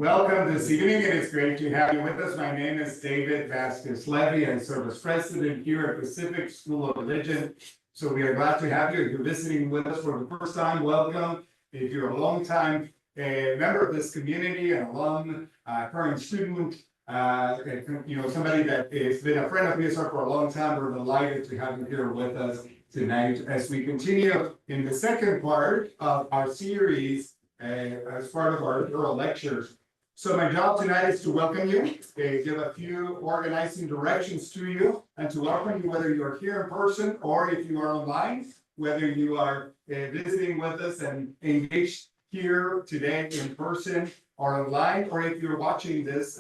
Welcome this evening. It is great to have you with us. My name is David Vasquez-Levy. I serve as president here at Pacific School of Religion. So we are glad to have you. If you're visiting with us for the first time, welcome. If you're a long time member of this community, an alum, current student, somebody that has been a friend of PSR for a long time, we're delighted to have you here with us tonight as we continue in the second part of our series as part of our Earl lectures. So my job tonight is to welcome you, give a few organizing directions to you, and to welcome you whether you are here in person or if you are online, whether you are visiting with us and engaged here today in person or online, or if you're watching this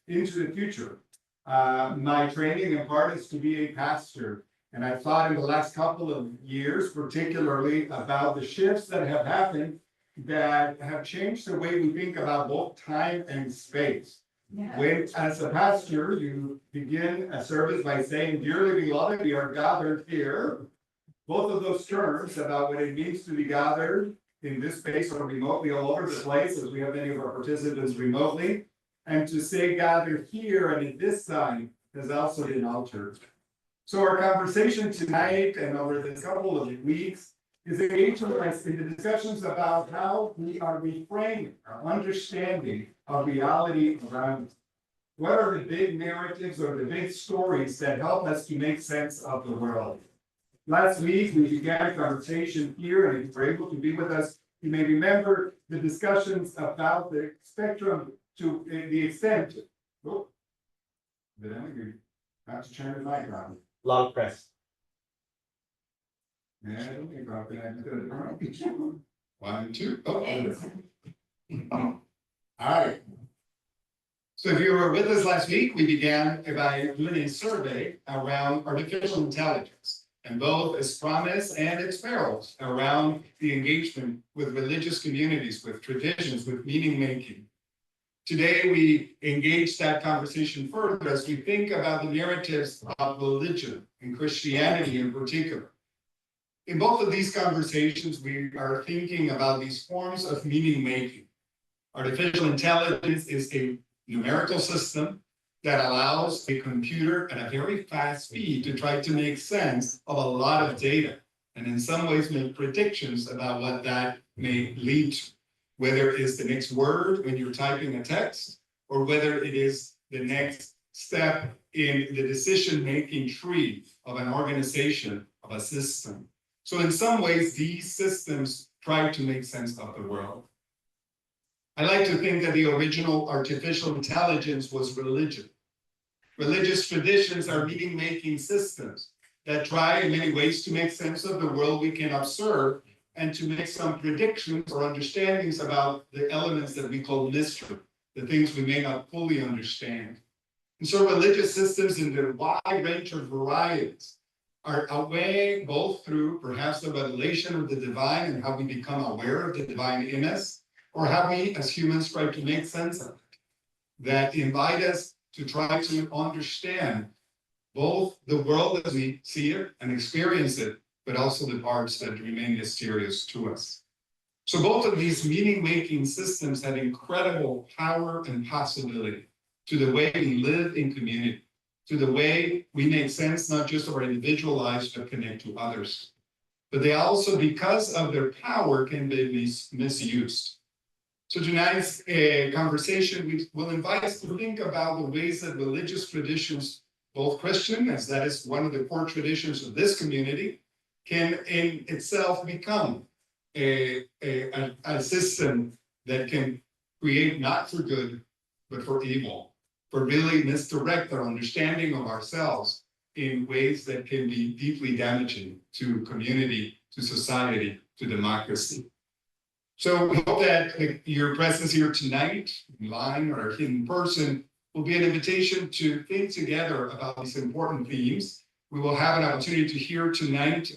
into the future. My training in part is to be a pastor, and I've thought in the last couple of years, particularly about the shifts that have happened that have changed the way we think about both time and space. Yeah. When, as a pastor, you begin a service by saying, "Dearly beloved, we are gathered here." Both of those terms about what it means to be gathered in this space or remotely all over the place, as we have many of our participants remotely, and to say gathered here and at this time has also been altered. So our conversation tonight and over the couple of weeks is engaged in the discussions about how we are reframing our understanding of reality around us. What are the big narratives or the big stories that help us to make sense of the world? Last week, we began a conversation here, and if you're able to be with us, you may remember the discussions about the spectrum to the extent. Oh, did I have to turn the mic on? Loud press. Yeah, I don't think about that. 1, 2. All right. So if you were with us last week, we began by doing a survey around artificial intelligence and both its promise and its perils around the engagement with religious communities, with traditions, with meaning making. Today, we engage that conversation further as we think about the narratives of religion and Christianity in particular. In both of these conversations, we are thinking about these forms of meaning making. Artificial intelligence is a numerical system that allows a computer at a very fast speed to try to make sense of a lot of data, and in some ways make predictions about what that may lead to, whether it's the next word when you're typing a text, or whether it is the next step in the decision-making tree of an organization, of a system. So in some ways, these systems try to make sense of the world. I like to think that the original artificial intelligence was religion. Religious traditions are meaning-making systems that try in many ways to make sense of the world we can observe and to make some predictions or understandings about the elements that we call mystery, the things we may not fully understand. And so religious systems in their wide range of varieties are a way, both through perhaps the revelation of the divine and how we become aware of the divine in us, or how we as humans try to make sense of it, that invite us to try to understand both the world as we see it and experience it, but also the parts that remain mysterious to us. So both of these meaning-making systems have incredible power and possibility to the way we live in community, to the way we make sense not just of our individual lives, but connect to others. But they also, because of their power, can be misused. So tonight's conversation will invite us to think about the ways that religious traditions, both Christian, as that is one of the core traditions of this community, can in itself become a system that can create not for good, but for evil, for really misdirect our understanding of ourselves in ways that can be deeply damaging to community, to society, to democracy. So we hope that your presence here tonight, online or in person, will be an invitation to think together about these important themes. We will have an opportunity to hear tonight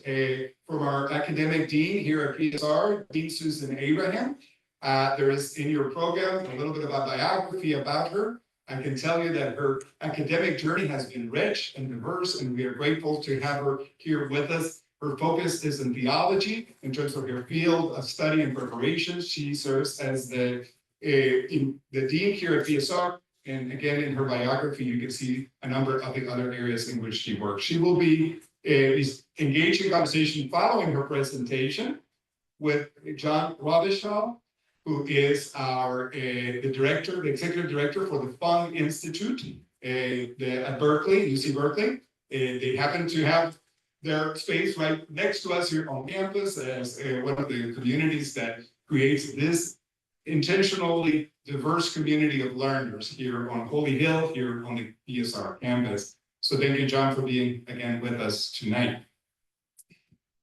from our academic dean here at PSR, Dean Susan Abraham. There is in your program a little bit of a biography about her. I can tell you that her academic journey has been rich and diverse, and we are grateful to have her here with us. Her focus is in theology in terms of her field of study and preparation. She serves as the in the dean here at BSR, and again in her biography, you can see a number of the other areas in which she works. She will be engaged in conversation following her presentation with John Robichaux, who is the director, the executive director for the Fung Institute at Berkeley, UC Berkeley. They happen to have their space right next to us here on campus as one of the communities that creates this intentionally diverse community of learners here on Holy Hill, here on the BSR campus. So thank you, John, for being again with us tonight.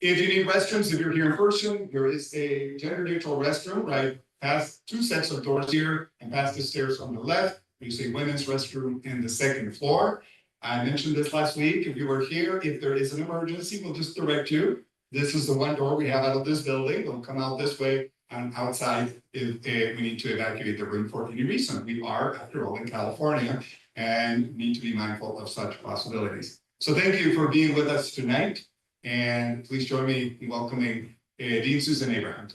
If you need restrooms, if you're here in person, there is a gender neutral restroom right past two sets of doors here and past the stairs on the left. There's a women's restroom in the second floor. I mentioned this last week. If you were here, if there is an emergency, we'll just direct you. This is the one door we have out of this building. We'll come out this way and outside if we need to evacuate the room for any reason. We are, after all, in California and need to be mindful of such possibilities. So thank you for being with us tonight. And please join me in welcoming Dean Susan Abraham.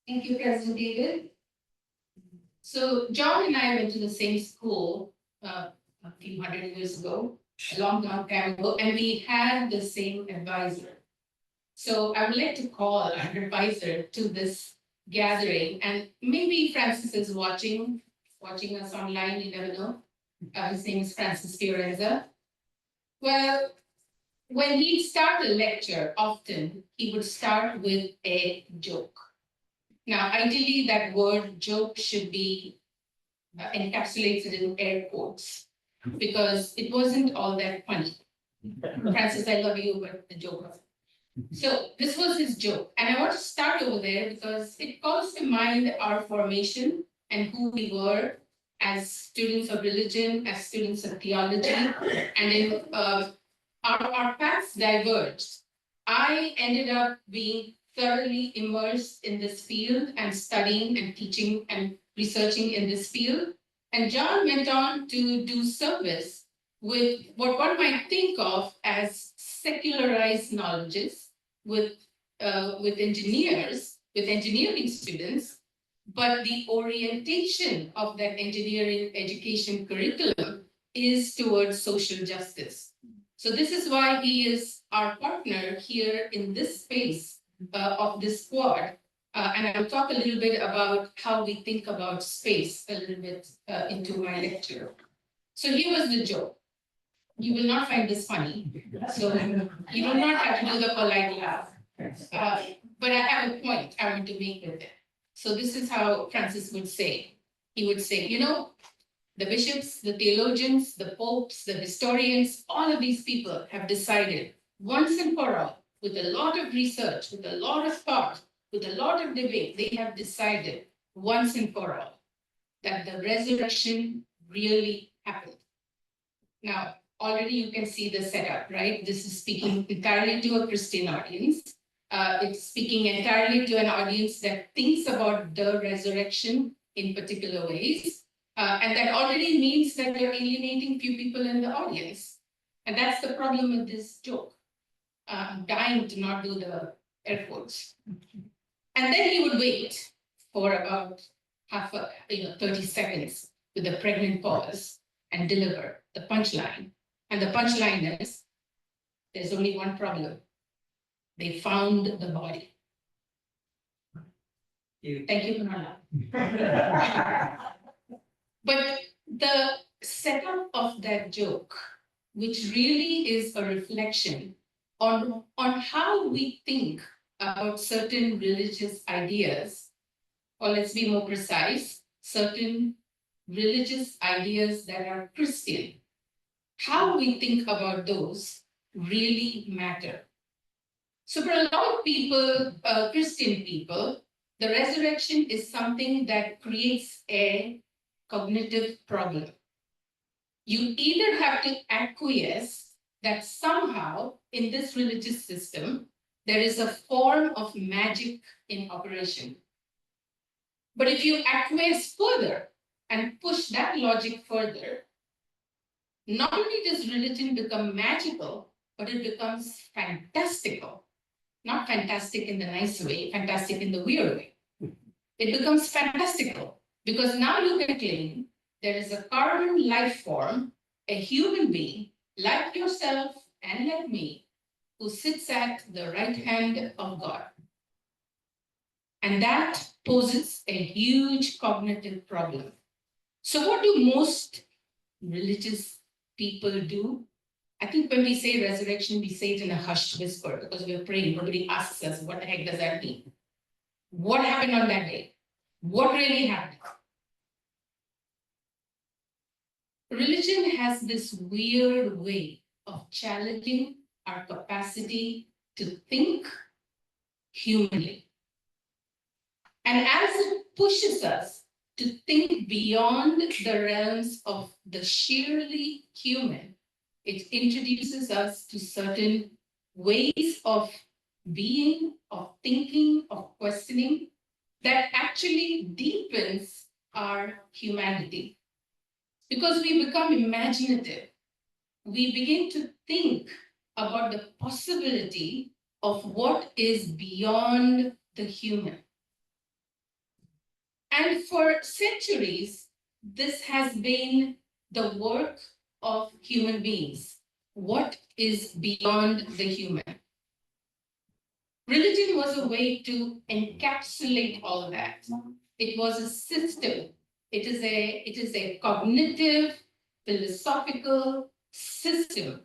Thank you, President David. So John and I went to the same school a few hundred years ago, a long time ago, and we had the same advisor. So I would like to call our advisor to this gathering, and maybe Francis is watching us online, you never know. His name is Francis Fiorenza. Well, when he'd start a lecture, often he would start with a joke. Now, ideally, that word joke should be encapsulated in air quotes because it wasn't all that funny. Francis, I love you, but the joke was. So this was his joke. And I want to start over there because it calls to mind our formation and who we were as students of religion, as students of theology, and in our paths diverged. I ended up being thoroughly immersed in this field and studying and teaching and researching in this field. And John went on to do service with what one might think of as secularized knowledges with engineers, with engineering students, but the orientation of that engineering education curriculum is towards social justice. So this is why he is our partner here in this space of this squad. And I'll talk a little bit about how we think about space a little bit into my lecture. So here was the joke. You will not find this funny. So you do not have to do the polite laugh. But I have a point I want to make with it. So this is how Francis would say. He would say, you know, the bishops, the theologians, the popes, the historians, all of these people have decided once and for all, with a lot of research, with a lot of thought, with a lot of debate, they have decided once and for all that the resurrection really happened. Now, already you can see the setup, right? This is speaking entirely to a Christian audience. It's speaking entirely to an audience that thinks about the resurrection in particular ways. And that already means that you're alienating few people in the audience. And that's the problem with this joke. I'm dying to not do the air quotes. And then he would wait for about 30 seconds with a pregnant pause and deliver the punchline. And the punchline is, there's only one problem. They found the body. Thank you, Manala. But the setup of that joke, which really is a reflection on how we think about certain religious ideas, or let's be more precise, certain religious ideas that are Christian. How we think about those really matter. So for a lot of people, Christian people, the resurrection is something that creates a cognitive problem. You either have to acquiesce that somehow in this religious system, there is a form of magic in operation. But if you acquiesce further and push that logic further, not only does religion become magical, but it becomes fantastical. not fantastic in the nice way, fantastic in the weird way. It becomes fantastical because now you can claim there is a carbon life form, a human being like yourself and like me, who sits at the right hand of God. And that poses a huge cognitive problem. So what do most religious people do? I think when we say resurrection, we say it in a hushed whisper because we're praying. Nobody asks us, what the heck does that mean? What happened on that day? What really happened? Religion has this weird way of challenging our capacity to think humanly. And as it pushes us to think beyond the realms of the sheerly human, it introduces us to certain ways of being, of thinking, of questioning that actually deepens our humanity. Because we become imaginative, we begin to think about the possibility of what is beyond the human. And for centuries, this has been the work of human beings. What is beyond the human? Religion was a way to encapsulate all that. It was a system. It is a cognitive, philosophical system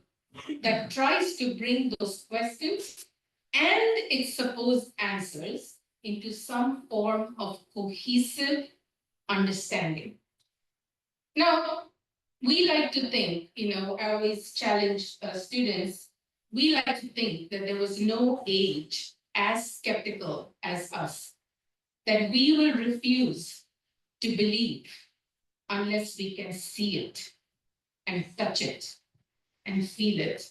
that tries to bring those questions and its supposed answers into some form of cohesive understanding. Now, we like to think, I always challenge students, we like to think that there was no age as skeptical as us, that we will refuse to believe unless we can see it and touch it and feel it.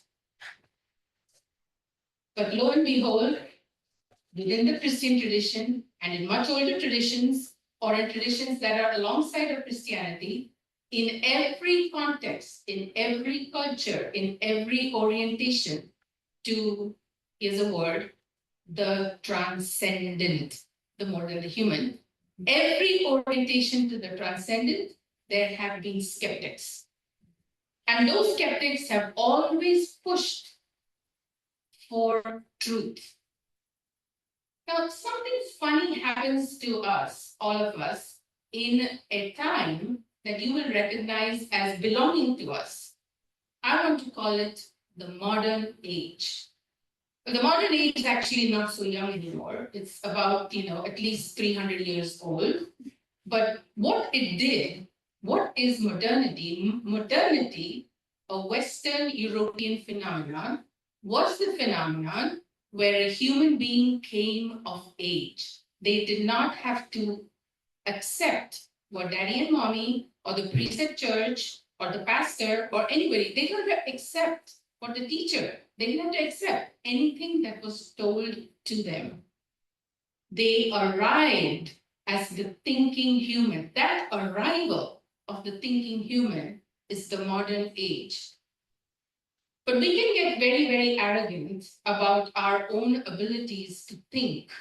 But lo and behold, within the Christian tradition and in much older traditions or in traditions that are alongside of Christianity, in every context, in every culture, in every orientation to, here's a word, the transcendent, the more than the human, every orientation to the transcendent, there have been skeptics. And those skeptics have always pushed for truth. Now, something funny happens to us, all of us, in a time that you will recognize as belonging to us. I want to call it the modern age. But the modern age is actually not so young anymore. It's about, at least 300 years old. But what it did, what is modernity? Modernity, a Western European phenomenon, was the phenomenon where a human being came of age. They did not have to accept what daddy and mommy or the priest at church or the pastor or anybody, they didn't have to accept what the teacher, they didn't have to accept anything that was told to them. They arrived as the thinking human. That arrival of the thinking human is the modern age. But we can get very, very arrogant about our own abilities to think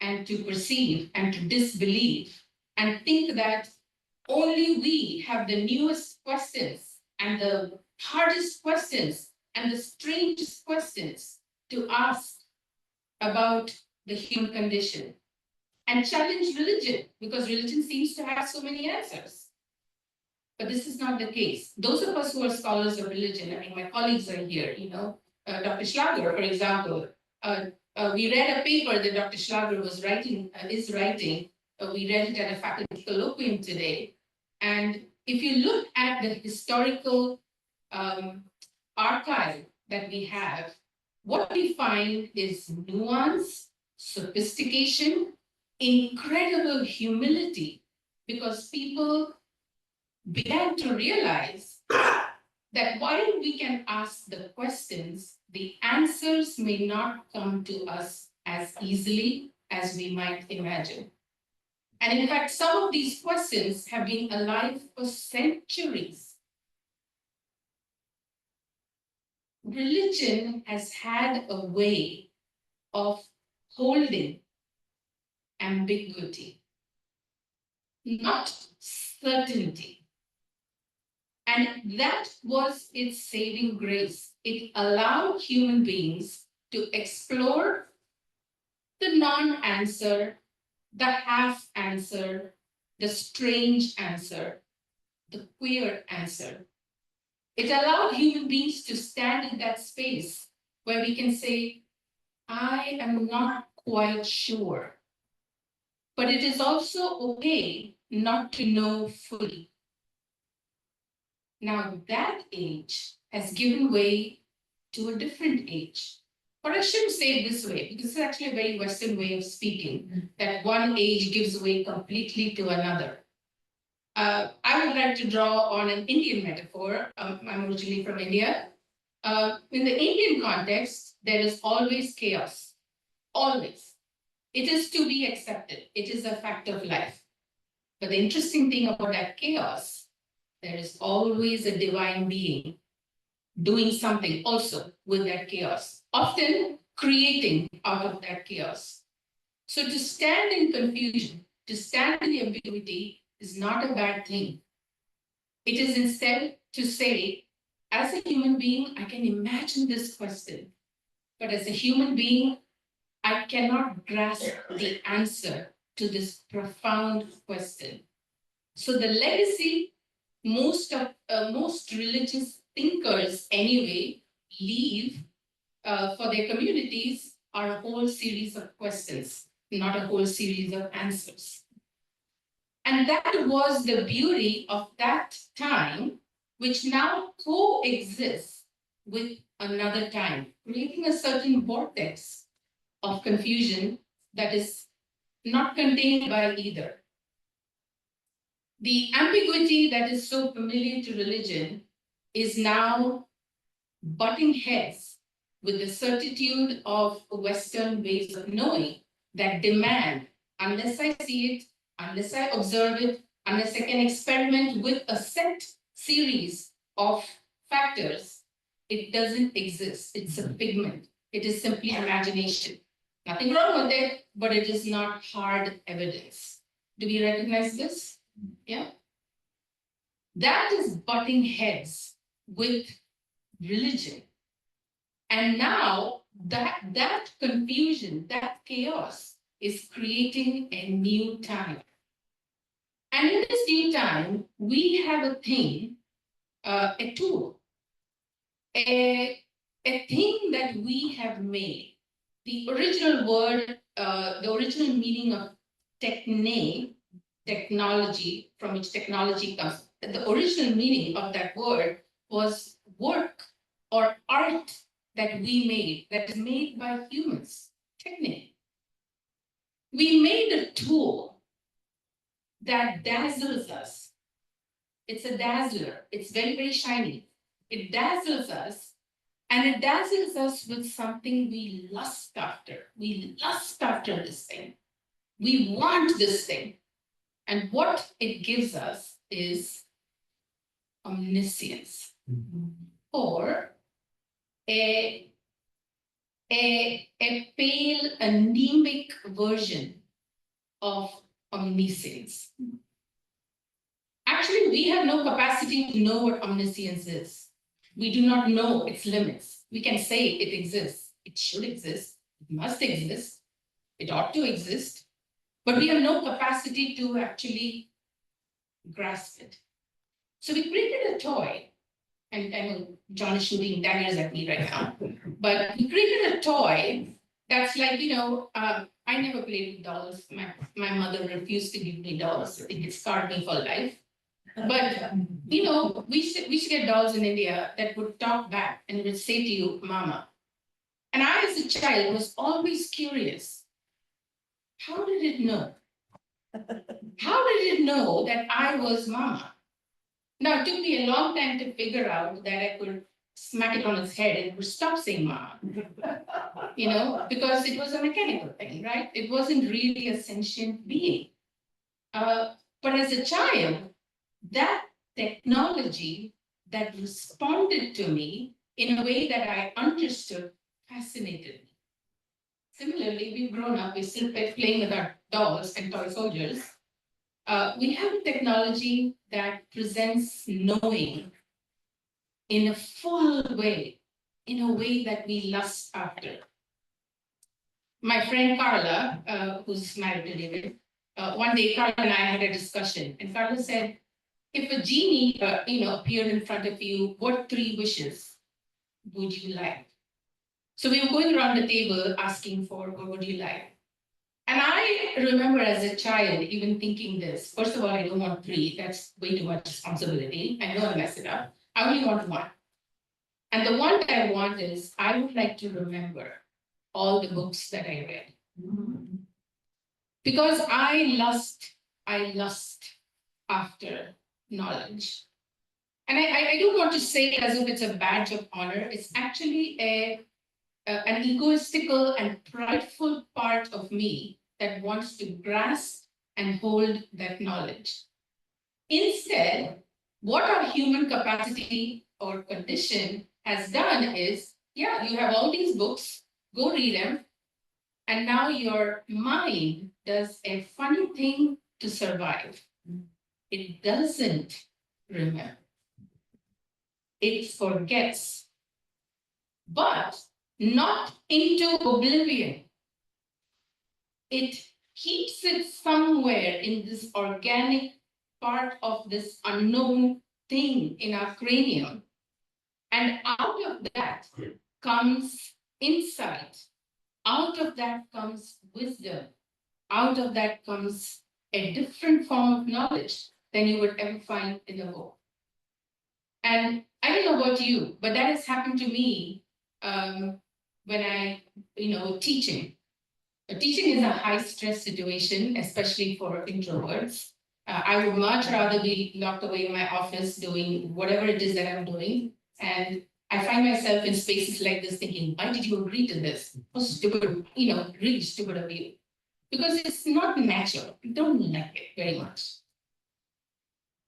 and to perceive and to disbelieve and think that only we have the newest questions and the hardest questions and the strangest questions to ask about the human condition and challenge religion because religion seems to have so many answers. But this is not the case. Those of us who are scholars of religion, I mean, my colleagues are here, Dr. Schlager, for example, we read a paper that Dr. Schlager is writing. We read it at a faculty colloquium today. And if you look at the historical archive that we have, what we find is nuance, sophistication, incredible humility, because people began to realize that while we can ask the questions, the answers may not come to us as easily as we might imagine. And in fact, some of these questions have been alive for centuries. Religion has had a way of holding ambiguity, not certainty. And that was its saving grace. It allowed human beings to explore the non-answer, the half answer, the strange answer, the queer answer. It allowed human beings to stand in that space where we can say, I am not quite sure. But it is also okay not to know fully. Now that age has given way to a different age. But I shouldn't say it this way, because it's actually a very Western way of speaking, that one age gives way completely to another. I would like to draw on an Indian metaphor. I'm originally from India. In the Indian context, there is always chaos, always. It is to be accepted. It is a fact of life. But the interesting thing about that chaos, there is always a divine being doing something also with that chaos, often creating out of that chaos. So to stand in confusion, to stand in ambiguity is not a bad thing. It is instead to say, as a human being, I can imagine this question, but as a human being, I cannot grasp the answer to this profound question. So the legacy most religious thinkers anyway leave for their communities are a whole series of questions, not a whole series of answers. And that was the beauty of that time, which now coexists with another time, creating a certain vortex of confusion that is not contained by either. The ambiguity that is so familiar to religion is now butting heads with the certitude of Western ways of knowing that demand, unless I see it, unless I observe it, unless I can experiment with a set series of factors, it doesn't exist. It's a figment. It is simply imagination. Nothing wrong with it, but it is not hard evidence. Do we recognize this? Yeah. That is butting heads with religion. And now that confusion, that chaos is creating a new time. And in this new time, we have a thing, a tool, a thing that we have made. The original word, the original meaning of techne, technology, from which technology comes, the original meaning of that word was work or art that we made, that is made by humans, technique. We made a tool that dazzles us. It's a dazzler. It's very, very shiny. It dazzles us, and it dazzles us with something we lust after. We lust after this thing. We want this thing. And what it gives us is omniscience, or a pale, anemic version of omniscience. Actually, we have no capacity to know what omniscience is. We do not know its limits. We can say it exists. It should exist. It must exist. It ought to exist. But we have no capacity to actually grasp it. So we created a toy, and I know John is shooting daggers at me right now, but we created a toy that's like, I never played with dolls. My mother refused to give me dolls. I think it scarred me for life. But, we should get dolls in India that would talk back and would say to you, Mama. And I, as a child, was always curious. How did it know? How did it know that I was Mama? Now, it took me a long time to figure out that I could smack it on its head and it would stop saying Mama. Because it was a mechanical thing, right? It wasn't really a sentient being. But as a child, that technology that responded to me in a way that I understood fascinated me. Similarly, we've grown up, we're still playing with our dolls and toy soldiers. We have a technology that presents knowing in a full way, in a way that we lust after. My friend Carla, who's married to David, one day Carla and I had a discussion, and Carla said, if a genie, appeared in front of you, what 3 wishes would you like? So we were going around the table asking for what would you like? And I remember as a child even thinking this. First of all, I don't want 3. That's way too much responsibility. I know I'll mess it up. I only want 1. And the one that I want is I would like to remember all the books that I read. Because I lust after knowledge. And I don't want to say it as if it's a badge of honor. It's actually an egoistical and prideful part of me that wants to grasp and hold that knowledge. Instead, what our human capacity or condition has done is, yeah, you have all these books, go read them, and now your mind does a funny thing to survive. It doesn't remember. It forgets, but not into oblivion. It keeps it somewhere in this organic part of this unknown thing in our cranium. And out of that comes insight. Out of that comes wisdom. Out of that comes a different form of knowledge than you would ever find in a book. And I don't know about you, but that has happened to me when I, teaching. Teaching is a high stress situation, especially for introverts. I would much rather be locked away in my office doing whatever it is that I'm doing. And I find myself in spaces like this thinking, why did you agree to this? How stupid, really stupid of you. Because it's not natural. I don't like it very much.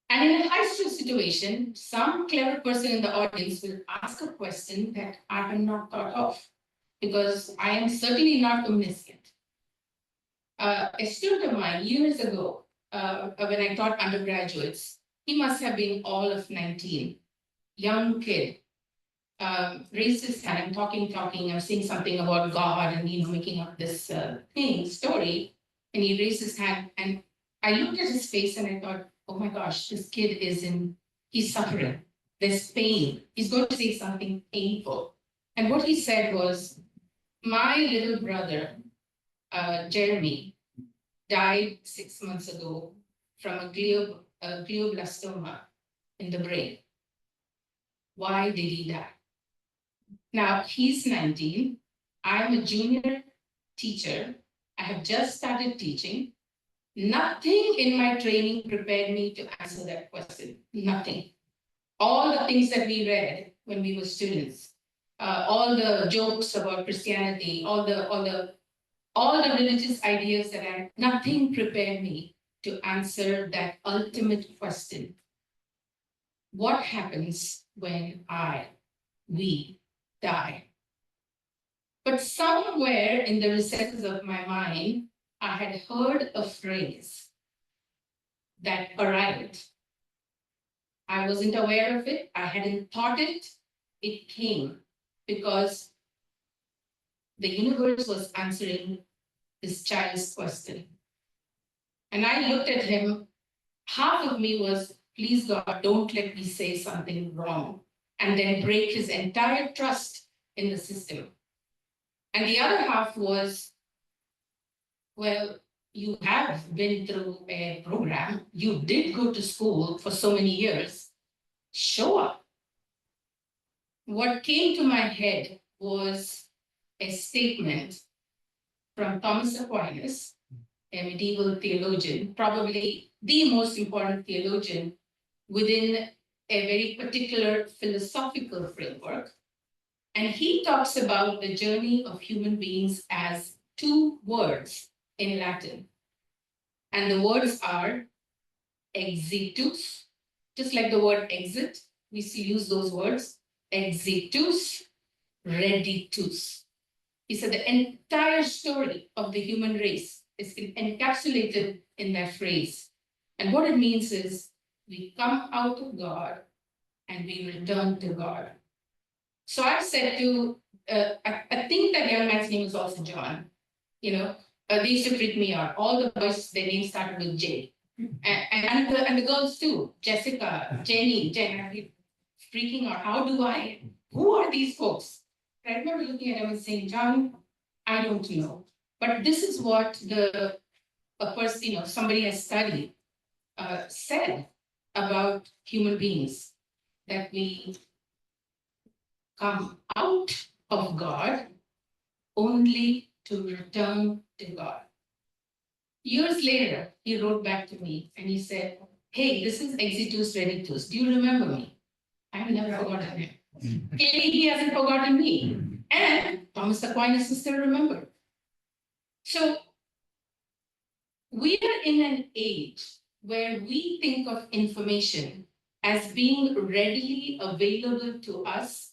And in a high stress situation, some clever person in the audience will ask a question that I have not thought of, because I am certainly not omniscient. A student of mine years ago, when I taught undergraduates, he must have been all of 19, young kid, raised his hand, I'm talking, I'm saying something about God and, making up this story, and he raised his hand, and I looked at his face and I thought, oh my gosh, this kid he's suffering, there's pain, he's going to say something painful. And what he said was, my little brother, Jeremy, died 6 months ago from a glioblastoma in the brain. Why did he die? Now, he's 19. I'm a junior teacher. I have just started teaching. Nothing in my training prepared me to answer that question. Nothing. All the things that we read when we were students, all the jokes about Christianity, all the religious ideas nothing prepared me to answer that ultimate question. What happens when we die? But somewhere in the recesses of my mind, I had heard a phrase that arrived. I wasn't aware of it. I hadn't thought it. It came because the universe was answering this child's question. And I looked at him. Half of me was, please God, don't let me say something wrong and then break his entire trust in the system. And the other half was, well, you have been through a program. You did go to school for so many years. Show up. What came to my head was a statement from Thomas Aquinas, a medieval theologian, probably the most important theologian within a very particular philosophical framework. And he talks about the journey of human beings as 2 words in Latin. And the words are exitus, just like the word exit, we use those words, exitus, reditus. He said the entire story of the human race is encapsulated in that phrase. And what it means is we come out of God and we return to God. So I've said to, I think that young man's name was also John. They used to freak me out. All the boys, their names started with J. And the girls too, Jessica, Jenny, Jen, I'd be freaking out. Who are these folks? I remember looking at them and saying, John, I don't know. But this is what somebody has studied, said about human beings, that we come out of God only to return to God. Years later, he wrote back to me and he said, hey, this is Exitus Reditus. Do you remember me? I've never forgotten him. Clearly, he hasn't forgotten me. And Thomas Aquinas is still remembered. So we are in an age where we think of information as being readily available to us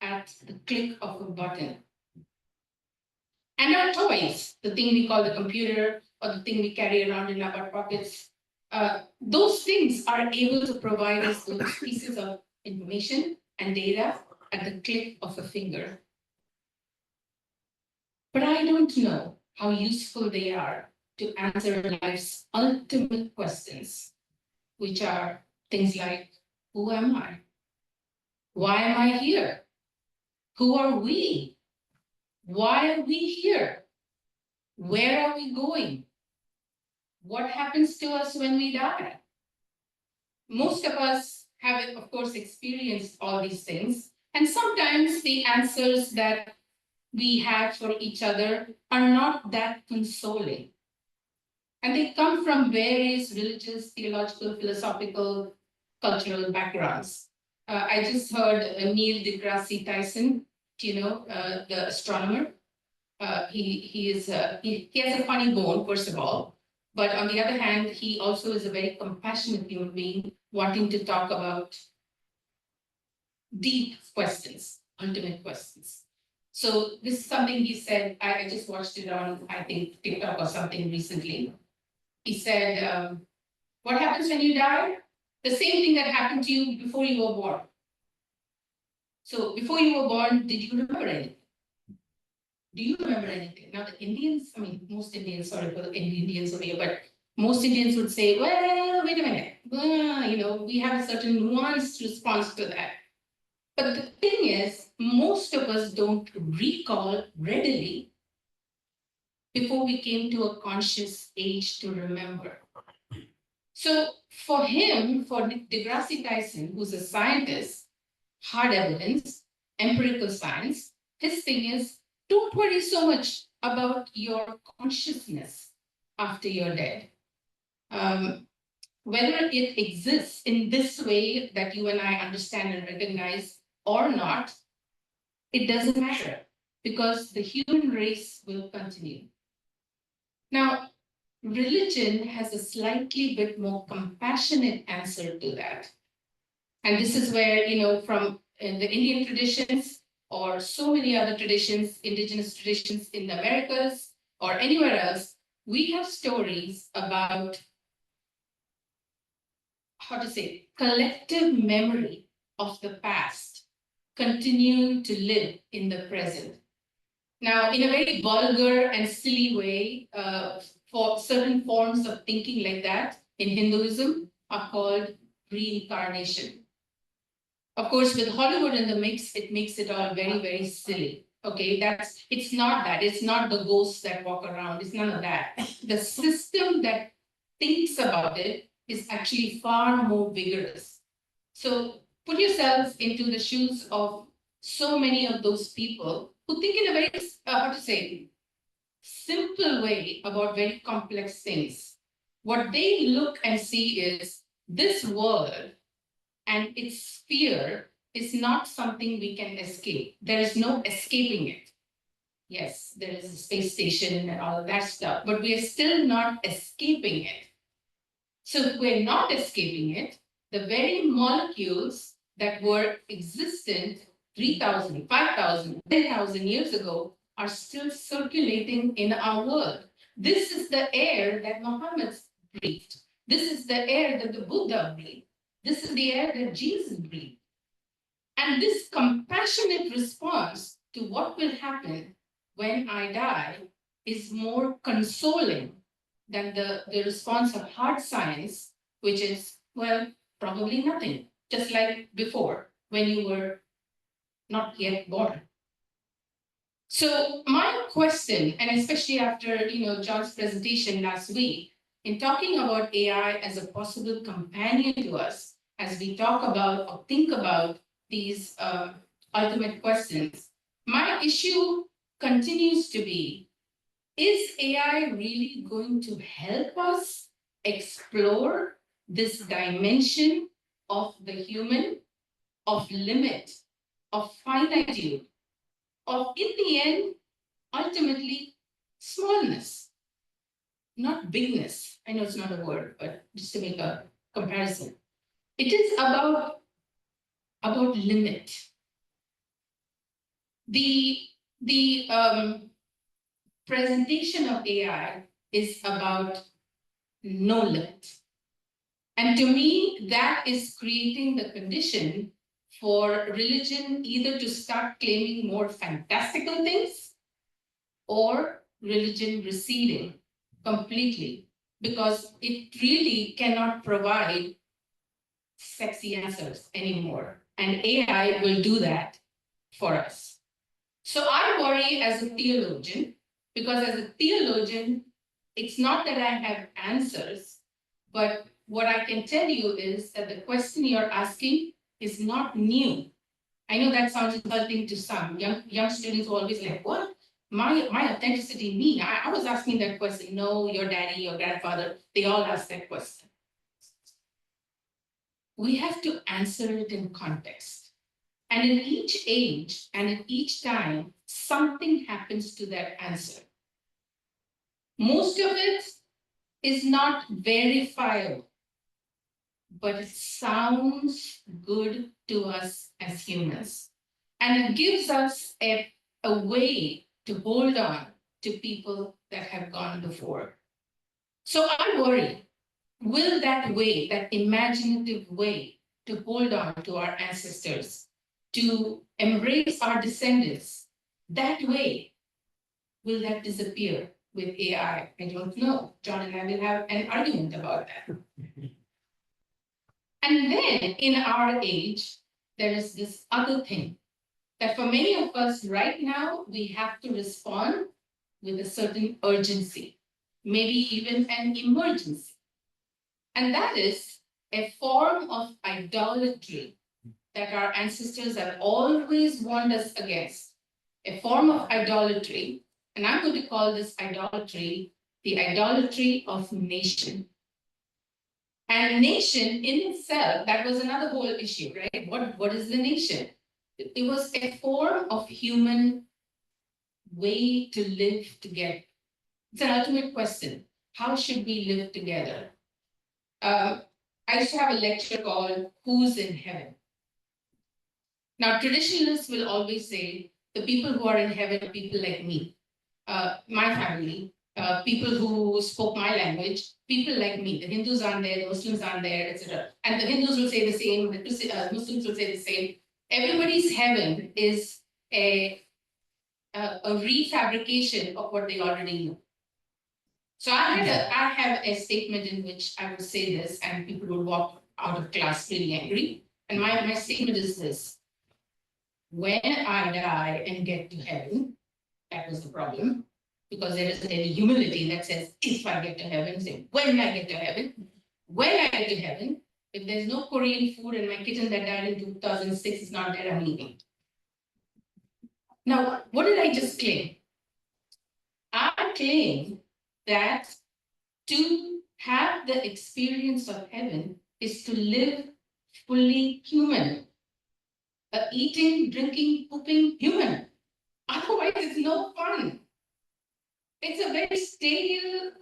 at the click of a button. And our toys, the thing we call the computer or the thing we carry around in our butt pockets, those things are able to provide us those pieces of information and data at the click of a finger. But I don't know how useful they are to answer life's ultimate questions, which are things like, who am I? Why am I here? Who are we? Why are we here? Where are we going? What happens to us when we die? Most of us have, of course, experienced all these things. And sometimes the answers that we have for each other are not that consoling. And they come from various religious, theological, philosophical, cultural backgrounds. I just heard Neil deGrasse Tyson, the astronomer. He has a funny bone, first of all. But on the other hand, he also is a very compassionate human being, wanting to talk about deep questions, ultimate questions. So this is something he said. I just watched it on, I think, TikTok or something recently. He said, what happens when you die? The same thing that happened to you before you were born. So before you were born, did you remember anything? Do you remember anything? Now the Indians, most Indians, sorry for the Indians over here, but most Indians would say, well, wait a minute. We have a certain nuanced response to that. But the thing is, most of us don't recall readily before we came to a conscious age to remember. So for him, for deGrasse Tyson, who's a scientist, hard evidence, empirical science, his thing is, don't worry so much about your consciousness after you're dead. Whether it exists in this way that you and I understand and recognize or not, it doesn't matter, because the human race will continue. Now, religion has a slightly bit more compassionate answer to that. And this is where, from the Indian traditions or so many other traditions, indigenous traditions in the Americas or anywhere else, we have stories about, collective memory of the past continuing to live in the present. Now, in a very vulgar and silly way, for certain forms of thinking like that in Hinduism are called reincarnation. Of course, with Hollywood in the mix, it makes it all very, very silly. Okay, it's not that. It's not the ghosts that walk around. It's none of that. The system that thinks about it is actually far more vigorous. So put yourselves into the shoes of so many of those people who think in a very, simple way about very complex things. What they look and see is this world and its sphere is not something we can escape. There is no escaping it. Yes, there is a space station and all of that stuff, but we are still not escaping it. So if we're not escaping it, the very molecules that were existent 3,000, 5,000, 10,000 years ago are still circulating in our world. This is the air that Muhammad breathed. This is the air that the Buddha breathed. This is the air that Jesus breathed. And this compassionate response to what will happen when I die is more consoling than the response of hard science, which is, well, probably nothing, just like before when you were not yet born. So my question, and especially after John's presentation last week, in talking about AI as a possible companion to us, as we talk about or think about these ultimate questions, my issue continues to be, is AI really going to help us explore this dimension of the human, of limit, of finitude, of, in the end, ultimately, smallness, not bigness? I know it's not a word, but just to make a comparison. It is about limit. The presentation of AI is about no limit. And to me, that is creating the condition for religion either to start claiming more fantastical things or religion receding completely, because it really cannot provide sexy answers anymore. And AI will do that for us. So I worry as a theologian, because as a theologian, it's not that I have answers, but what I can tell you is that the question you're asking is not new. I know that sounds insulting to some. Young students are always like, what? My authenticity mean? I was asking that question. No, your daddy, your grandfather, they all ask that question. We have to answer it in context. And in each age and in each time, something happens to that answer. Most of it is not verifiable, but it sounds good to us as humans. And it gives us a way to hold on to people that have gone before. So I worry, will that way, that imaginative way to hold on to our ancestors, to embrace our descendants, that way, will that disappear with AI? I don't know. John and I will have an argument about that. And then in our age, there is this other thing that for many of us right now, we have to respond with a certain urgency, maybe even an emergency. And that is a form of idolatry that our ancestors have always warned us against, a form of idolatry. And I'm going to call this idolatry the idolatry of nation. And nation in itself, that was another whole issue, right? What is the nation? It was a form of human way to live together. It's an ultimate question. How should we live together? I used to have a lecture called Who's in Heaven? Now, traditionalists will always say the people who are in heaven are people like me, my family, people who spoke my language, people like me. The Hindus aren't there, the Muslims aren't there, etc. And the Hindus will say the same, the Muslims will say the same. Everybody's heaven is a refabrication of what they already know. So I have a statement in which I would say this, and people would walk out of class really angry. And my statement is this: when I die and get to heaven, that was the problem, because there isn't any humility that says, if I get to heaven, say, when I get to heaven. When I get to heaven, if there's no Korean food and my kitten that died in 2006 is not there, I'm leaving. Now, what did I just claim? I claim that to have the experience of heaven is to live fully human. Eating, drinking, pooping, human. Otherwise, it's no fun. It's a very stale,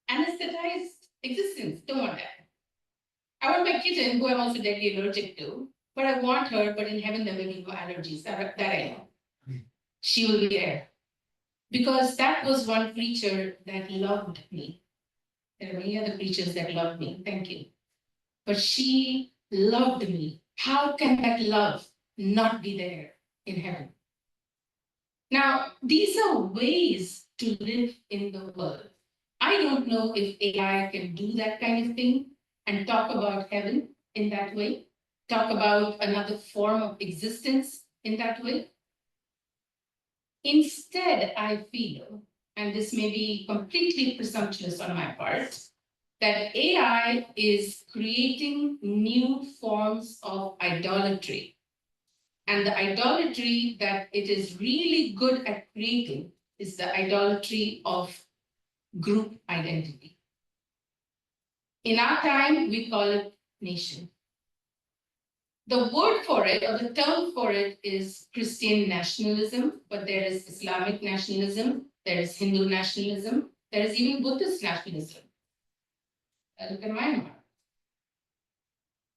anesthetized existence. Don't want that. I want my kitten, who I'm also deadly allergic to, but I want her, but in heaven there will be no allergies. That I know. She will be there. because that was one creature that loved me. There are many other creatures that love me, thank you. But she loved me. How can that love not be there in heaven? Now, these are ways to live in the world. I don't know if AI can do that kind of thing and talk about heaven in that way, talk about another form of existence in that way. Instead, I feel, and this may be completely presumptuous on my part, that AI is creating new forms of idolatry. And the idolatry that it is really good at creating is the idolatry of group identity. In our time, we call it nation. The word for it, or the term for it, is Christian nationalism, but there is Islamic nationalism, there is Hindu nationalism, there is even Buddhist nationalism. Look at Myanmar.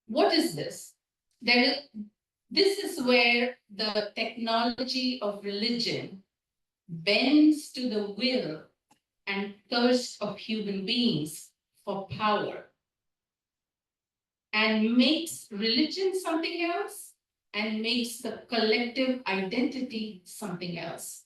What is this? This is where the technology of religion bends to the will and thirst of human beings for power and makes religion something else and makes the collective identity something else.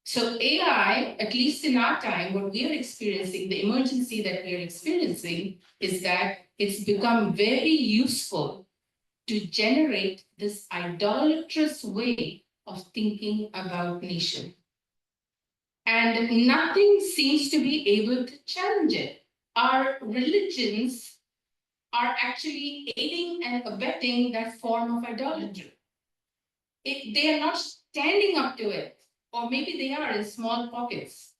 So AI, at least in our time, what we are experiencing, the emergency that we are experiencing, is that it's become very useful to generate this idolatrous way of thinking about nation. And nothing seems to be able to challenge it. Our religions are actually aiding and abetting that form of idolatry. They are not standing up to it, or maybe they are in small pockets,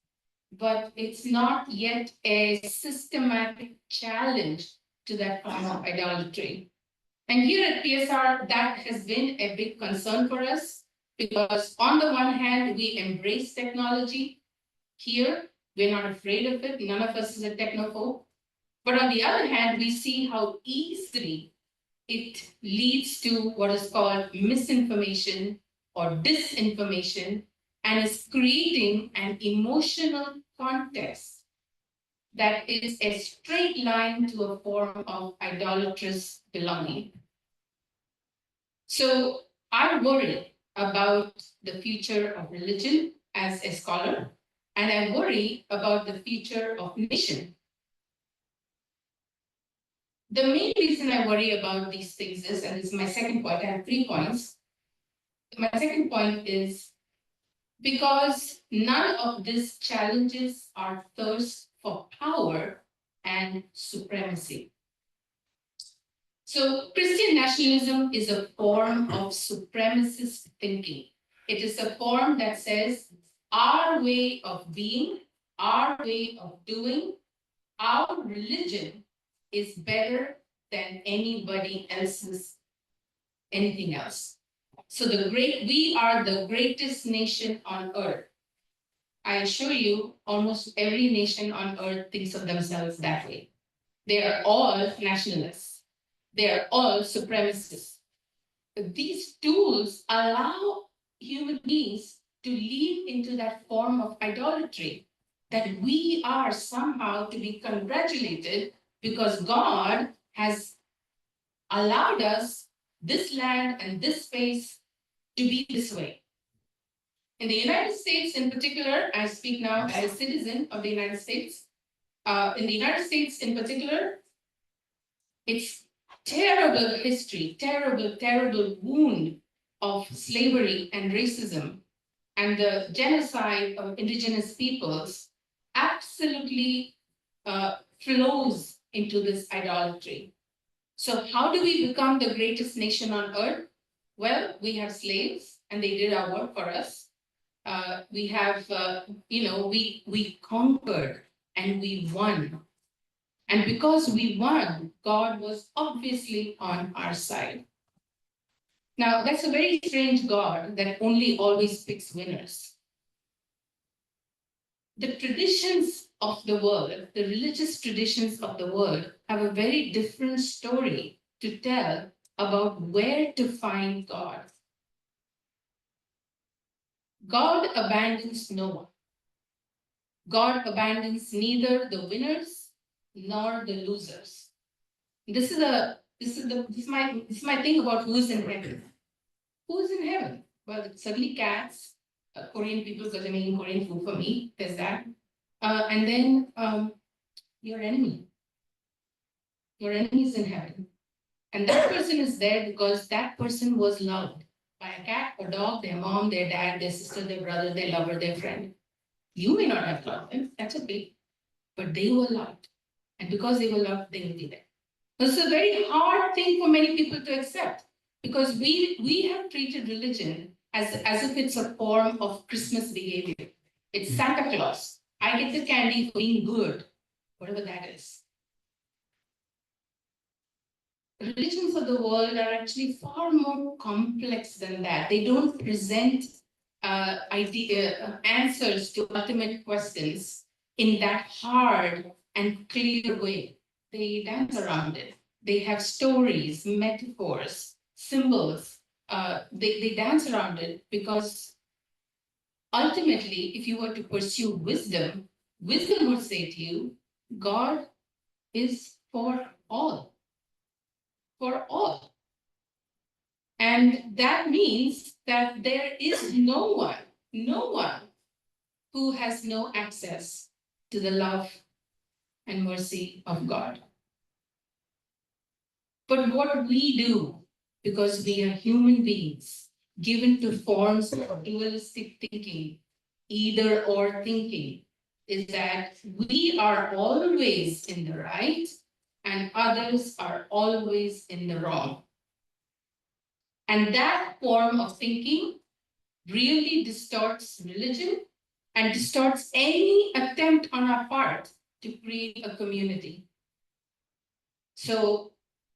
but it's not yet a systematic challenge to that form of idolatry. And here at PSR, that has been a big concern for us, because on the one hand, we embrace technology. Here, we're not afraid of it. None of us is a technophobe. But on the other hand, we see how easily it leads to what is called misinformation or disinformation, and is creating an emotional context that is a straight line to a form of idolatrous belonging. So I worry about the future of religion as a scholar, and I worry about the future of nation. The main reason I worry about these things is, and this is my second point, I have 3 points. My second point is because none of these challenges our thirst for power and supremacy. So Christian nationalism is a form of supremacist thinking. It is a form that says our way of being, our way of doing, our religion is better than anybody else's, anything else. So we are the greatest nation on earth. I assure you, almost every nation on earth thinks of themselves that way. They are all nationalists. They are all supremacists. These tools allow human beings to lean into that form of idolatry, that we are somehow to be congratulated because God has allowed us this land and this space to be this way. In the United States in particular, I speak now as a citizen of the United States. In the United States in particular, it's terrible history, terrible wound of slavery and racism and the genocide of indigenous peoples absolutely flows into this idolatry. So how do we become the greatest nation on earth? Well, we have slaves and they did our work for us. We have, we conquered and we won. And because we won, God was obviously on our side. Now, that's a very strange God that only always picks winners. The traditions of the world, the religious traditions of the world, have a very different story to tell about where to find God. God abandons no one. God abandons neither the winners nor the losers. This is my thing about who's in heaven. Who's in heaven? Well, it's certainly cats, Korean people, because they're making Korean food for me. There's that. And then your enemy. Your enemy is in heaven. And that person is there because that person was loved by a cat, a dog, their mom, their dad, their sister, their brother, their lover, their friend. You may not have loved them, that's okay. But they were loved. And because they were loved, they will be there. This is a very hard thing for many people to accept because we have treated religion as if it's a form of Christmas behavior. It's Santa Claus. I get the candy for being good, whatever that is. Religions of the world are actually far more complex than that. They don't present answers to ultimate questions in that hard and clear way. They dance around it. They have stories, metaphors, symbols. They dance around it because ultimately, if you were to pursue wisdom, wisdom would say to you, God is for all. For all. And that means that there is no one who has no access to the love and mercy of God. But what we do, because we are human beings, given to forms of dualistic thinking, either or thinking, is that we are always in the right and others are always in the wrong. And that form of thinking really distorts religion and distorts any attempt on our part to create a community. So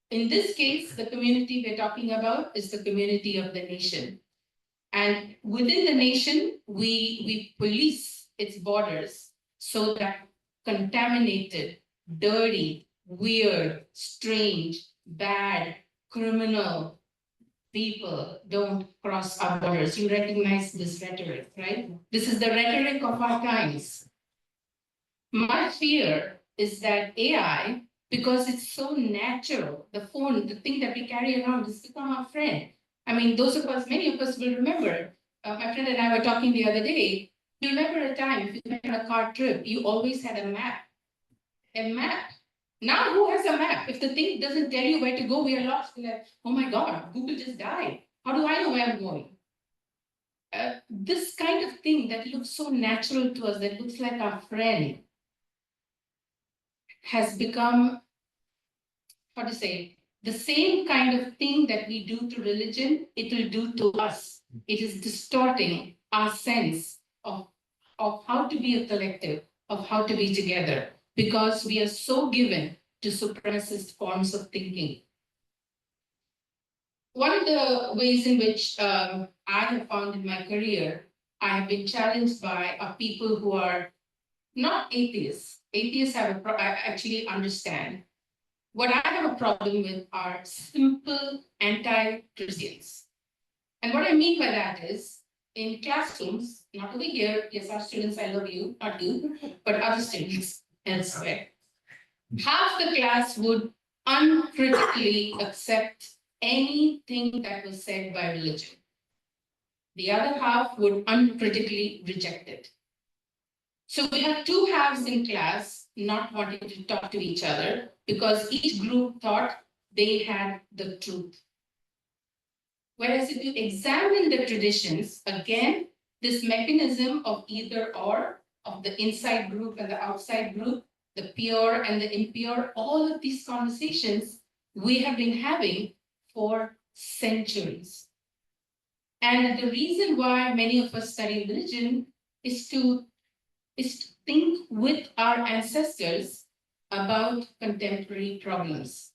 in this case, the community we're talking about is the community of the nation. And within the nation, we police its borders so that contaminated, dirty, weird, strange, bad, criminal people don't cross our borders. You recognize this rhetoric, right? This is the rhetoric of our times. My fear is that AI, because it's so natural, the phone, the thing that we carry around, has become our friend. I mean, many of us will remember, my friend and I were talking the other day, you remember a time, if you went on a car trip, you always had a map. A map. Now who has a map? If the thing doesn't tell you where to go, we are lost. We're like, oh my God, Google just died. How do I know where I'm going? This kind of thing that looks so natural to us, that looks like our friend, has become, how to say, the same kind of thing that we do to religion, it will do to us. It is distorting our sense of how to be a collective, of how to be together, because we are so given to supremacist forms of thinking. One of the ways in which I have found in my career, I have been challenged by are people who are not atheists. Atheists I actually understand. What I have a problem with are simple anti-Christians. And what I mean by that is, in classrooms, not over here, yes, our students, I love you, not you, but other students elsewhere. Half the class would uncritically accept anything that was said by religion. The other half would uncritically reject it. So we have two halves in class not wanting to talk to each other because each group thought they had the truth. Whereas if you examine the traditions, again, this mechanism of either or, of the inside group and the outside group, the pure and the impure, all of these conversations we have been having for centuries. And the reason why many of us study religion is to think with our ancestors about contemporary problems.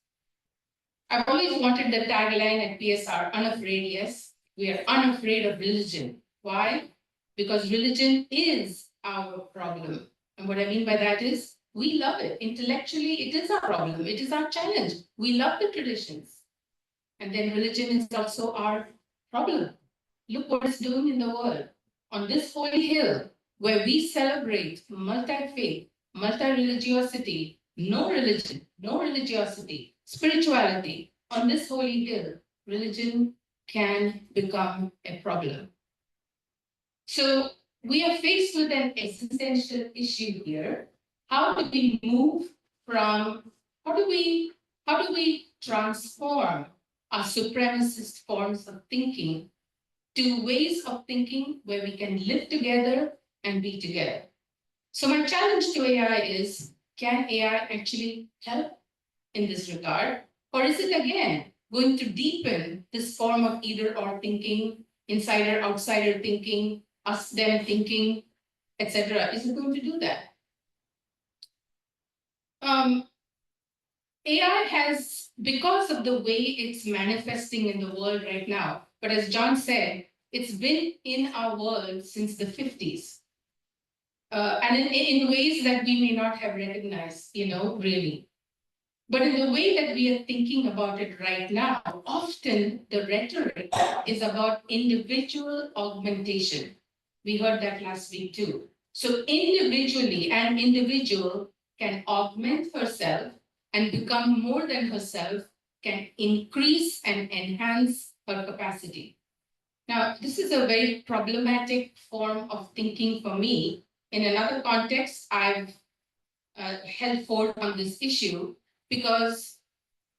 I've always wanted the tagline at PSR, unafraid, yes. We are unafraid of religion. Why? Because religion is our problem. And what I mean by that is, we love it. Intellectually, it is our problem. It is our challenge. We love the traditions. And then religion is also our problem. Look what it's doing in the world. On this holy hill, where we celebrate multi-faith, multi-religiosity, no religion, no religiosity, spirituality, on this holy hill, religion can become a problem. So we are faced with an existential issue here. How do we move from, how do we transform our supremacist forms of thinking to ways of thinking where we can live together and be together? So my challenge to AI is, can AI actually help in this regard? Or is it again going to deepen this form of either or thinking, insider, outsider thinking, us, them thinking, etc.? Is it going to do that? AI has, because of the way it's manifesting in the world right now, but as John said, it's been in our world since the 50s. And in ways that we may not have recognized, really. But in the way that we are thinking about it right now, often the rhetoric is about individual augmentation. We heard that last week too. So individually, an individual can augment herself and become more than herself, can increase and enhance her capacity. Now, this is a very problematic form of thinking for me. In another context, I've held forth on this issue because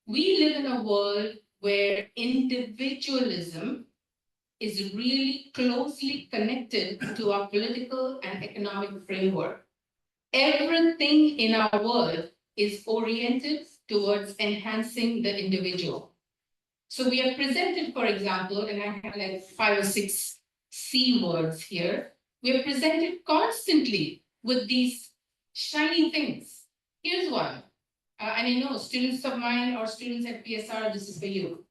we live in a world where individualism is really closely connected to our political and economic framework. Everything in our world is oriented towards enhancing the individual. So we are presented, for example, and I have like 5 or 6 C words here. We are presented constantly with these shiny things. Here's one. And I know students of mine or students at PSR, this is for you.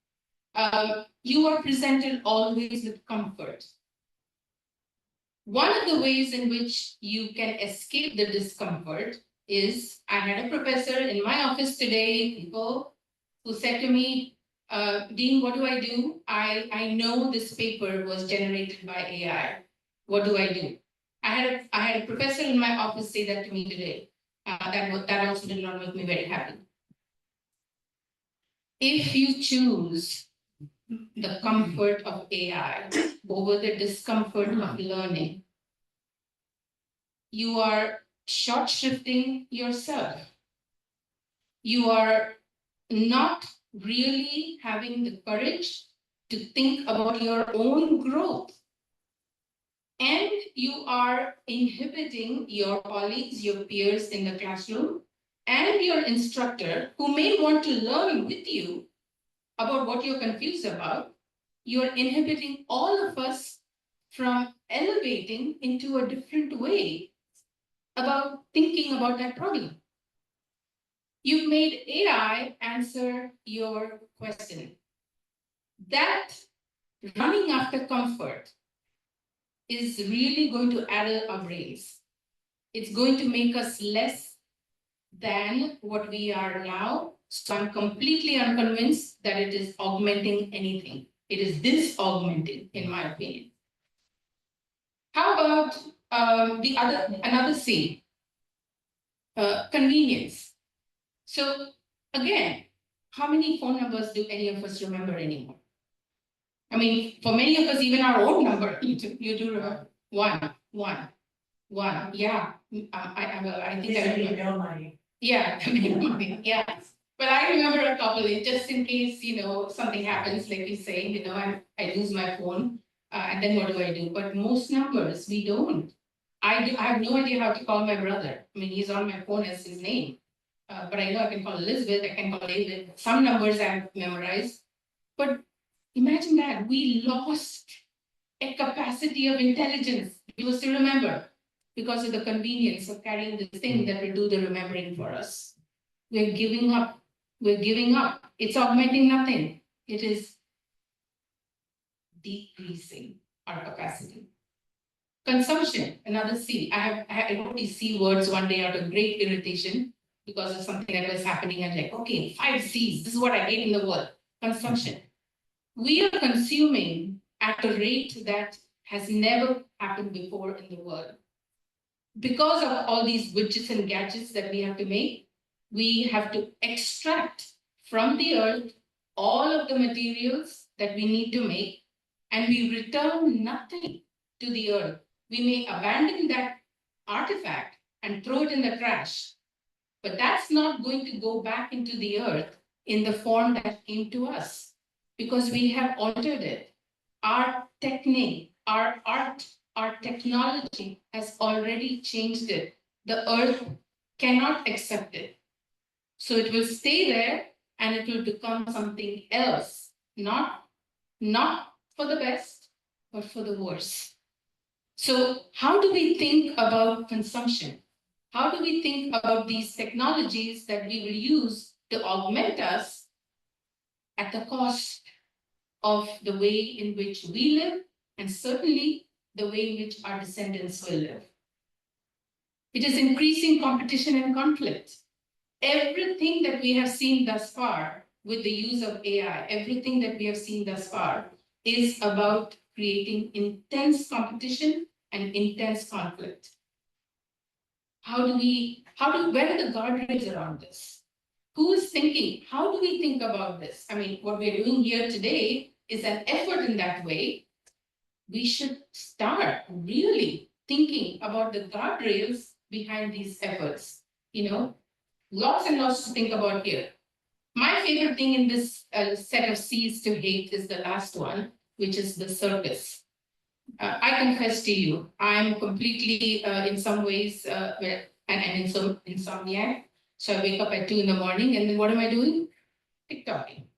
You are presented always with comfort. One of the ways in which you can escape the discomfort is, I had a professor in my office today, people who said to me, Dean, what do? I know this paper was generated by AI. What do? I had a professor in my office say that to me today. That also did not make me very happy. If you choose the comfort of AI over the discomfort of learning, you are short shifting yourself. You are not really having the courage to think about your own growth. And you are inhibiting your colleagues, your peers in the classroom, and your instructor who may want to learn with you about what you're confused about. You're inhibiting all of us from elevating into a different way about thinking about that problem. You've made AI answer your question. That running after comfort is really going to addle our brains. It's going to make us less than what we are now. So I'm completely unconvinced that it is augmenting anything. It is disaugmenting, in my opinion. How about another C? Convenience. So again, how many phone numbers do any of us remember anymore? I mean, for many of us, even our own number, you do remember. One. Yeah, I think I remember. Yeah, yeah. But I remember a couple, just in case, something happens, like you say, I lose my phone, and then what do? But most numbers, we don't. I have no idea how to call my brother. I mean, he's on my phone as his name. But I know I can call Elizabeth, I can call David. Some numbers I've memorized. But imagine that, we lost a capacity of intelligence. You still remember, because of the convenience of carrying this thing that will do the remembering for us. We're giving up. It's augmenting nothing. It is decreasing our capacity. Consumption, another C. I wrote these C words one day out of great irritation because of something that was happening. I'm like, okay, 5 C's. This is what I hate in the world. Consumption. We are consuming at a rate that has never happened before in the world. because of all these widgets and gadgets that we have to make, we have to extract from the earth all of the materials that we need to make, and we return nothing to the earth. We may abandon that artifact and throw it in the trash, but that's not going to go back into the earth in the form that came to us, because we have altered it. Our technique, our art, our technology has already changed it. The earth cannot accept it. So it will stay there and it will become something else, not for the best, but for the worse. So how do we think about consumption? How do we think about these technologies that we will use to augment us at the cost of the way in which we live, and certainly the way in which our descendants will live? It is increasing competition and conflict. Everything that we have seen thus far with the use of AI, everything that we have seen thus far is about creating intense competition and intense conflict. Where are the guardrails around this? Who is thinking? How do we think about this? I mean, what we're doing here today is an effort in that way. We should start really thinking about the guardrails behind these efforts. Lots and lots to think about here. My favorite thing in this set of C's to hate is the last one, which is the circus. I confess to you, I'm completely, in some ways, an insomniac. So I wake up at 2 in the morning, and then what am I doing? TikToking.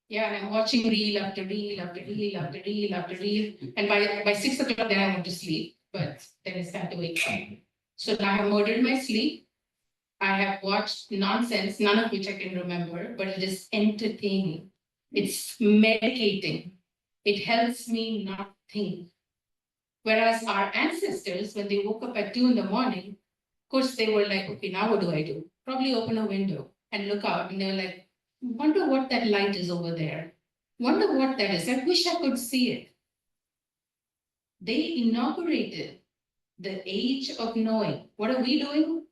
Yeah, and I'm watching reel after reel after reel after reel after reel. And by 6 o'clock, then I want to sleep, but then it's time to wake up. So now I have murdered my sleep. I have watched nonsense, none of which I can remember, but it is entertaining. It's medicating. It helps me not think. Whereas our ancestors, when they woke up at 2 in the morning, of course, they were like, okay, now what do I do? Probably open a window and look out. And they were like, wonder what that light is over there. Wonder what that is. I wish I could see it. They inaugurated the age of knowing. What are we doing?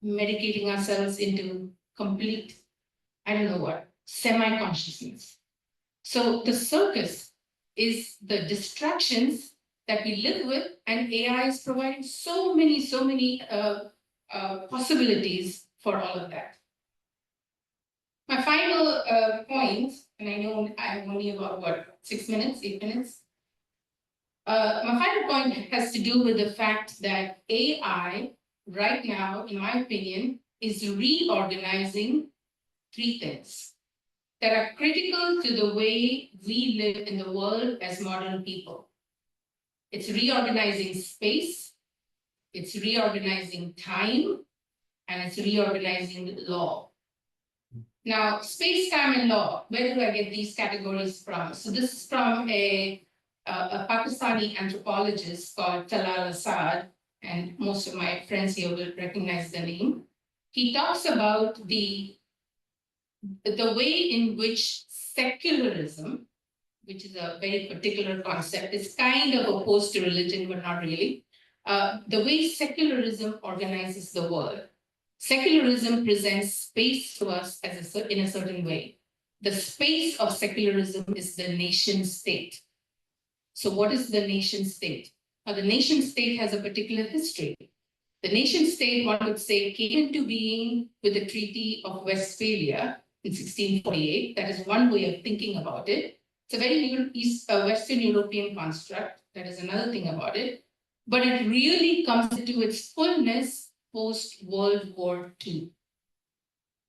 Medicating ourselves into complete, I don't know what, semi-consciousness. So the circus is the distractions that we live with, and AI is providing so many possibilities for all of that. My final point, and I know I'm only about 8 minutes. My final point has to do with the fact that AI right now, in my opinion, is reorganizing 3 things that are critical to the way we live in the world as modern people. It's reorganizing space, it's reorganizing time, and it's reorganizing law. Now, space, time, and law, where do I get these categories from? So this is from a Pakistani anthropologist called Talal Asad, and most of my friends here will recognize the name. He talks about the way in which secularism, which is a very particular concept, is kind of opposed to religion, but not really. The way secularism organizes the world. Secularism presents space to us in a certain way. The space of secularism is the nation state. So what is the nation state? Now, the nation state has a particular history. The nation state, one could say, came into being with the Treaty of Westphalia in 1648. That is one way of thinking about it. It's a very Western European construct. That is another thing about it. But it really comes into its fullness post-World War II.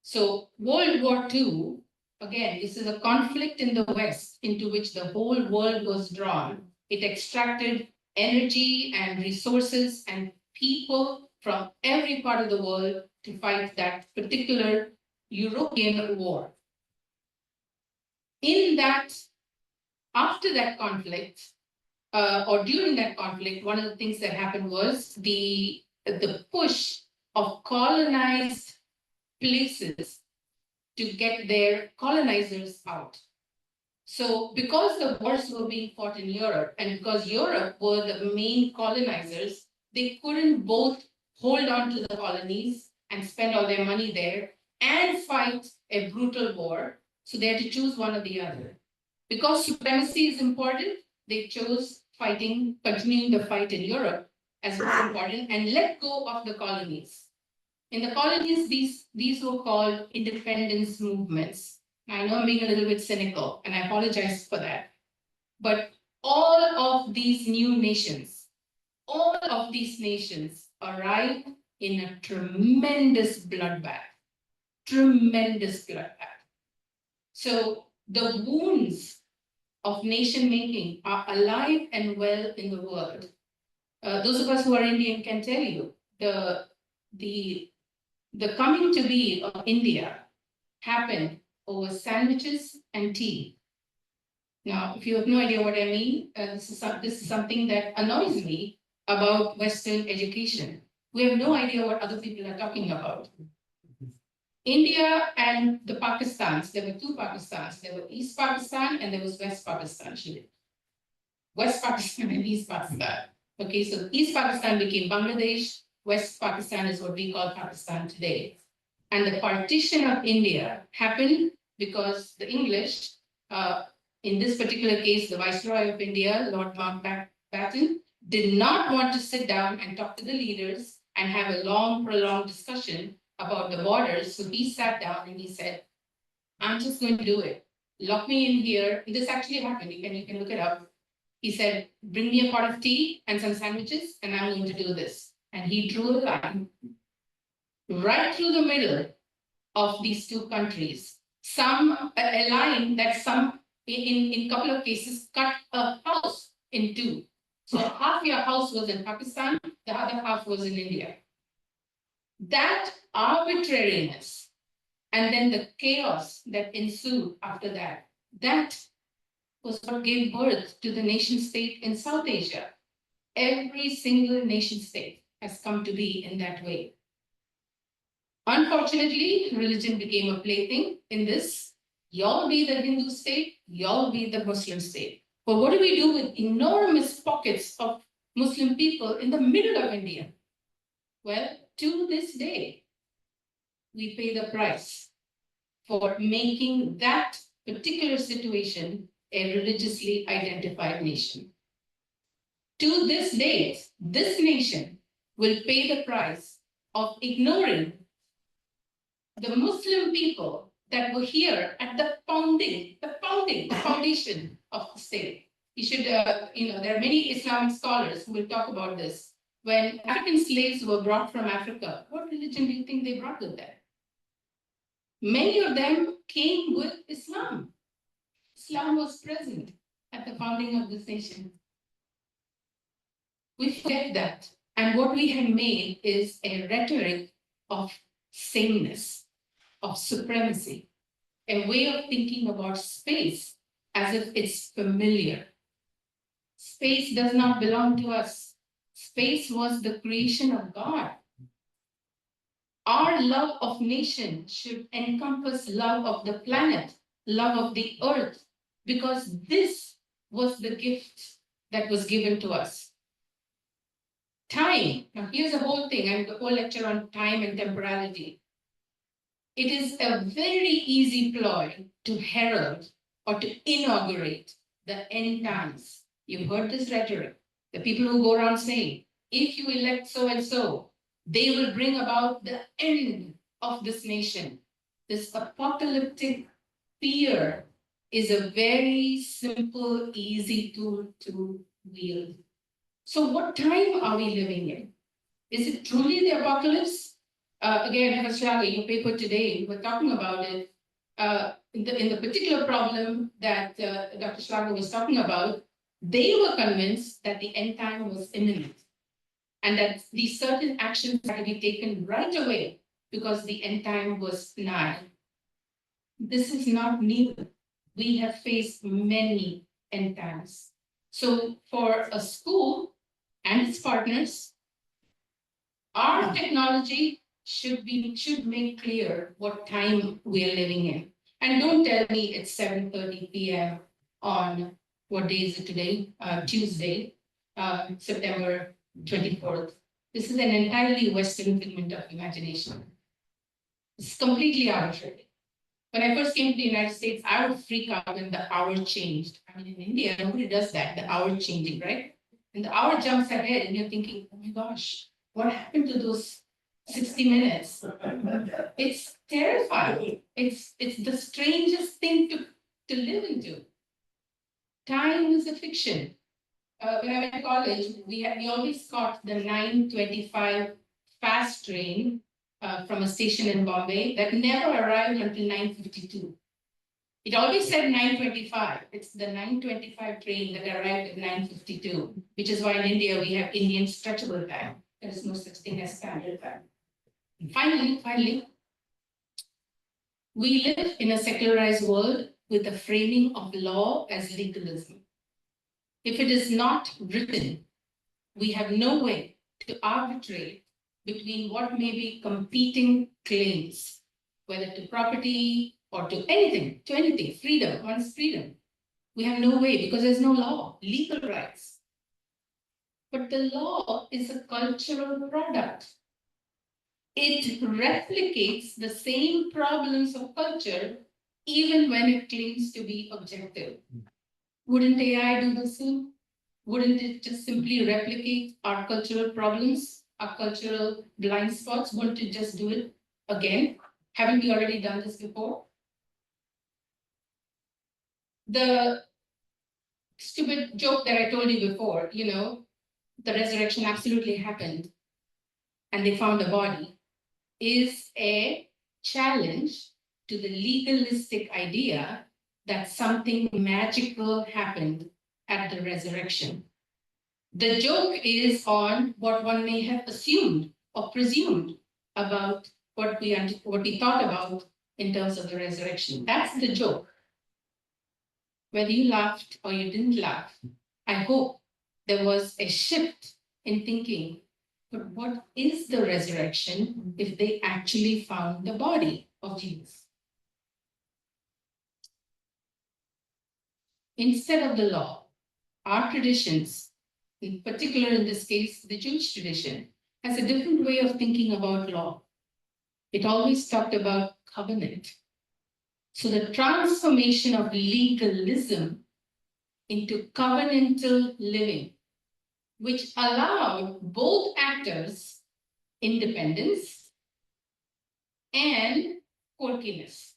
So World War II, again, this is a conflict in the West into which the whole world was drawn. It extracted energy and resources and people from every part of the world to fight that particular European war. After that conflict, or during that conflict, one of the things that happened was the push of colonized places to get their colonizers out. So because the wars were being fought in Europe, and because Europe were the main colonizers, they couldn't both hold on to the colonies and spend all their money there and fight a brutal war. So they had to choose one or the other. Because supremacy is important, they chose continuing the fight in Europe as more important and let go of the colonies. In the colonies, these were called independence movements. I know I'm being a little bit cynical, and I apologize for that. But all of these new nations, all of these nations arrived in a tremendous bloodbath. Tremendous bloodbath. So the wounds of nation making are alive and well in the world. Those of us who are Indian can tell you the coming to be of India happened over sandwiches and tea. Now, if you have no idea what I mean, this is something that annoys me about Western education. We have no idea what other people are talking about. India and the Pakistans, there were two Pakistans. There were East Pakistan and there was West Pakistan. West Pakistan and East Pakistan. Okay, so East Pakistan became Bangladesh. West Pakistan is what we call Pakistan today. And the partition of India happened because the English, in this particular case, the Viceroy of India, Lord Mountbatten, did not want to sit down and talk to the leaders and have a long, prolonged discussion about the borders. So he sat down and he said, I'm just going to do it. Lock me in here. This actually happened. You can look it up. He said, bring me a pot of tea and some sandwiches, and I'm going to do this. And he drew a line right through the middle of these two countries. A line that in a couple of cases, cut a house in two. So half your house was in Pakistan, the other half was in India. That arbitrariness and then the chaos that ensued after that, that was what gave birth to the nation state in South Asia. Every single nation state has come to be in that way. Unfortunately, religion became a plaything in this. Y'all be the Hindu state, y'all be the Muslim state. But what do we do with enormous pockets of Muslim people in the middle of India? Well, to this day, we pay the price for making that particular situation a religiously identified nation. To this day, this nation will pay the price of ignoring the Muslim people that were here at the foundation of the state. You should, there are many Islamic scholars who will talk about this. When African slaves were brought from Africa, what religion do you think they brought with them? Many of them came with Islam. Islam was present at the founding of this nation. We forget that. And what we have made is a rhetoric of sameness, of supremacy, a way of thinking about space as if it's familiar. Space does not belong to us. Space was the creation of God. Our love of nation should encompass love of the planet, love of the earth, because this was the gift that was given to us. Time. Now here's the whole thing, and the whole lecture on time and temporality. It is a very easy ploy to herald or to inaugurate the end times. You've heard this rhetoric. The people who go around saying, if you elect so and so, they will bring about the end of this nation. This apocalyptic fear is a very simple, easy tool to wield. So what time are we living in? Is it truly the apocalypse? Again, your paper today, we were talking about it. In the particular problem that Dr. Schlager was talking about, they were convinced that the end time was imminent and that these certain actions had to be taken right away because the end time was nigh. This is not new. We have faced many end times. So for a school and its partners, our technology should make clear what time we are living in. And don't tell me it's 7:30 p.m. on, what day is it today? Tuesday, September 24th. This is an entirely Western figment of imagination. It's completely arbitrary. When I first came to the United States, I would freak out when the hour changed. I mean, in India, nobody does that, the hour changing, right? And the hour jumps ahead and you're thinking, oh my gosh, what happened to those 60 minutes? It's terrifying. It's the strangest thing to live into. Time is a fiction. When I went to college, we always caught the 9:25 fast train from a station in Bombay that never arrived until 9:52. It always said 9:25. It's the 9:25 train that arrived at 9:52, which is why in India we have Indian stretchable time. There is no such thing as standard time. And finally, we live in a secularized world with the framing of law as legalism. If it is not written, we have no way to arbitrate between what may be competing claims, whether to property or to anything, freedom, one's freedom. We have no way because there's no law, legal rights. But the law is a cultural product. It replicates the same problems of culture, even when it claims to be objective. Wouldn't AI do the same? Wouldn't it just simply replicate our cultural problems, our cultural blind spots? Wouldn't it just do it again? Haven't we already done this before? The stupid joke that I told you before, the resurrection absolutely happened and they found a body, is a challenge to the legalistic idea that something magical happened at the resurrection. The joke is on what one may have assumed or presumed about what we thought about in terms of the resurrection. That's the joke. Whether you laughed or you didn't laugh, I hope there was a shift in thinking, but what is the resurrection if they actually found the body of Jesus? Instead of the law, our traditions, in particular in this case, the Jewish tradition, has a different way of thinking about law. It always talked about covenant. So the transformation of legalism into covenantal living, which allowed both actors independence and quirkiness.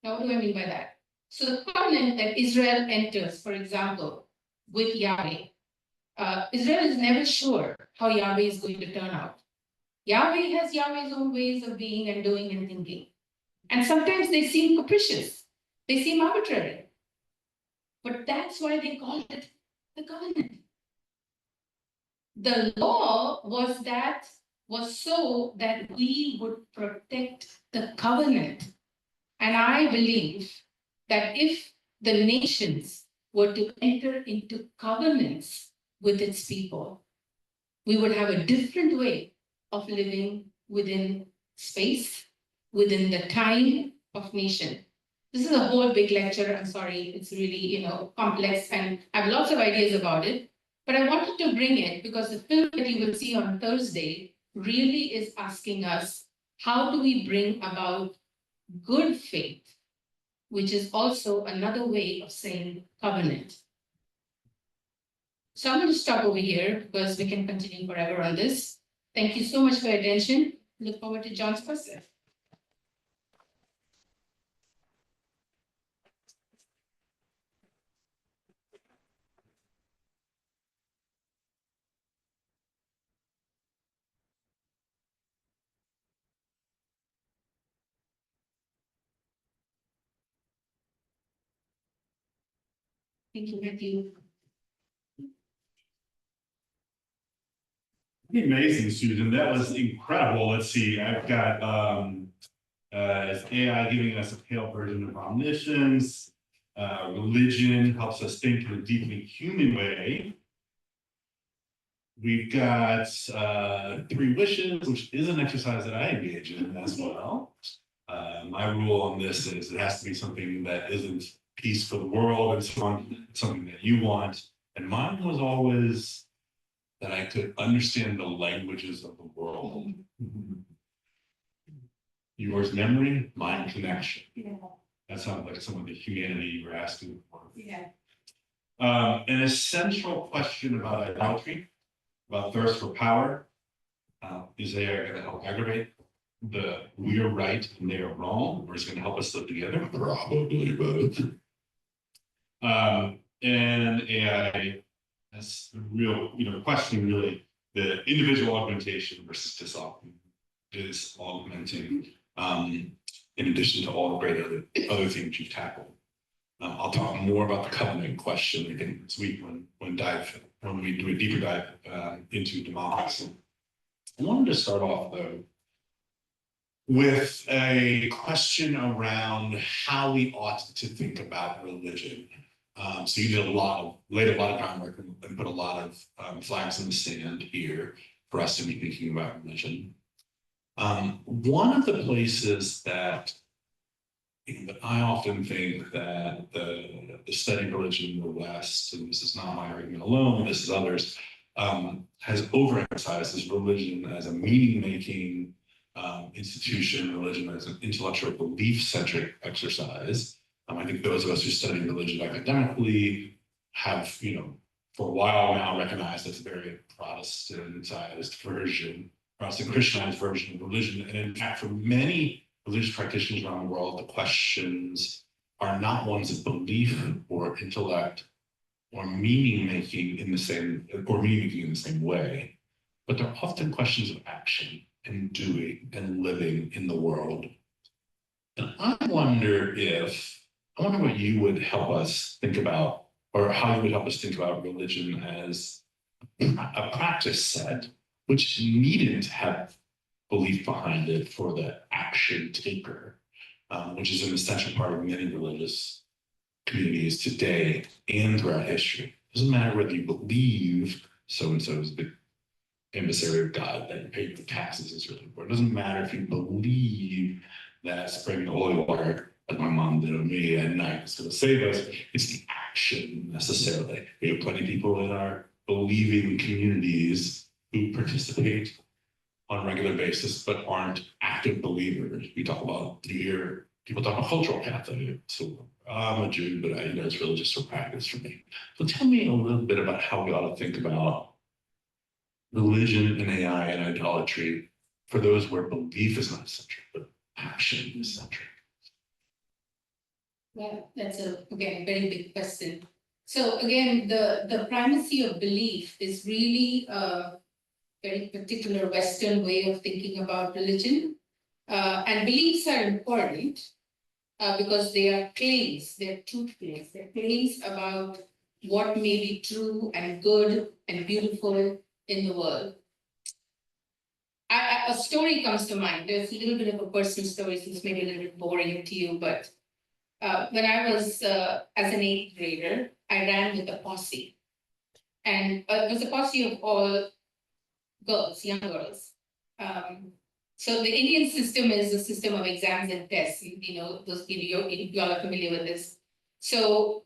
Now, what do I mean by that? So the covenant that Israel enters, for example, with Yahweh, Israel is never sure how Yahweh is going to turn out. Yahweh has Yahweh's own ways of being and doing and thinking. And sometimes they seem capricious. They seem arbitrary. But that's why they call it the covenant. The law was so that we would protect the covenant. And I believe that if the nations were to enter into covenants with its people, we would have a different way of living within space, within the time of nation. This is a whole big lecture. I'm sorry, it's really complex, and I have lots of ideas about it. But I wanted to bring it because the film that you will see on Thursday really is asking us, how do we bring about good faith, which is also another way of saying covenant. So I'm going to stop over here because we can continue forever on this. Thank you so much for your attention. Look forward to John's question. Thank you, Matthew. Amazing, Susan. That was incredible. Let's see. I've got AI giving us a pale version of omniscience. Religion helps us think in a deeply human way. We've got 3 wishes, which is an exercise that I engage in as well. My rule on this is it has to be something that isn't peace for the world and so on, something that you want. And mine was always that I could understand the languages of the world. Yours memory, mine connection. Yeah. That sounds like some of the humanity you were asking for. Yeah. An essential question about idolatry, about thirst for power, is they going to help aggravate the we're right and they are wrong, or is it going to help us live together? Probably both. And AI, that's the real, questioning really the individual augmentation versus disaugmenting, in addition to all the great other things you've tackled. I'll talk more about the covenant question again this week when we do a deeper dive into democracy. I wanted to start off though with a question around how we ought to think about religion. So you laid a lot of groundwork and put a lot of flags in the sand here for us to be thinking about religion. One of the places that I often think that the study of religion in the West, and this is not my argument alone, this is others, has overemphasized is religion as a meaning-making institution, religion as an intellectual belief-centric exercise. I think those of us who study religion academically have, for a while now recognized as a very Protestant Christianized version of religion. And in fact, for many religious practitioners around the world, the questions are not ones of belief or intellect or meaning-making in the same way, but they're often questions of action and doing and living in the world. And I wonder what you would help us think about, or how you would help us think about religion as a practice set, which needn't have belief behind it for the action taker, which is an essential part of many religious communities today and throughout history. It doesn't matter whether you believe so-and-so is the emissary of God, that you pay your taxes is really important. It doesn't matter if you believe that spraying holy water, like my mom did on me at night, is going to save us. It's the action necessarily. We have plenty of people in our believing communities who participate on a regular basis, but aren't active believers. We talk about people talk about cultural Catholic. So I'm a Jew, but it's really just a practice for me. So tell me a little bit about how we ought to think about religion and AI and idolatry for those where belief is not centric, but action is centric. Well, that's again, very big question. So again, the primacy of belief is really a very particular Western way of thinking about religion. And beliefs are important because they are claims, they're truth claims. They're claims about what may be true and good and beautiful in the world. A story comes to mind. There's a little bit of a personal story, so this may be a little bit boring to you, but when I was as an 8th grader, I ran with a posse. And it was a posse of all girls, young girls. So the Indian system is a system of exams and tests. You all are familiar with this. So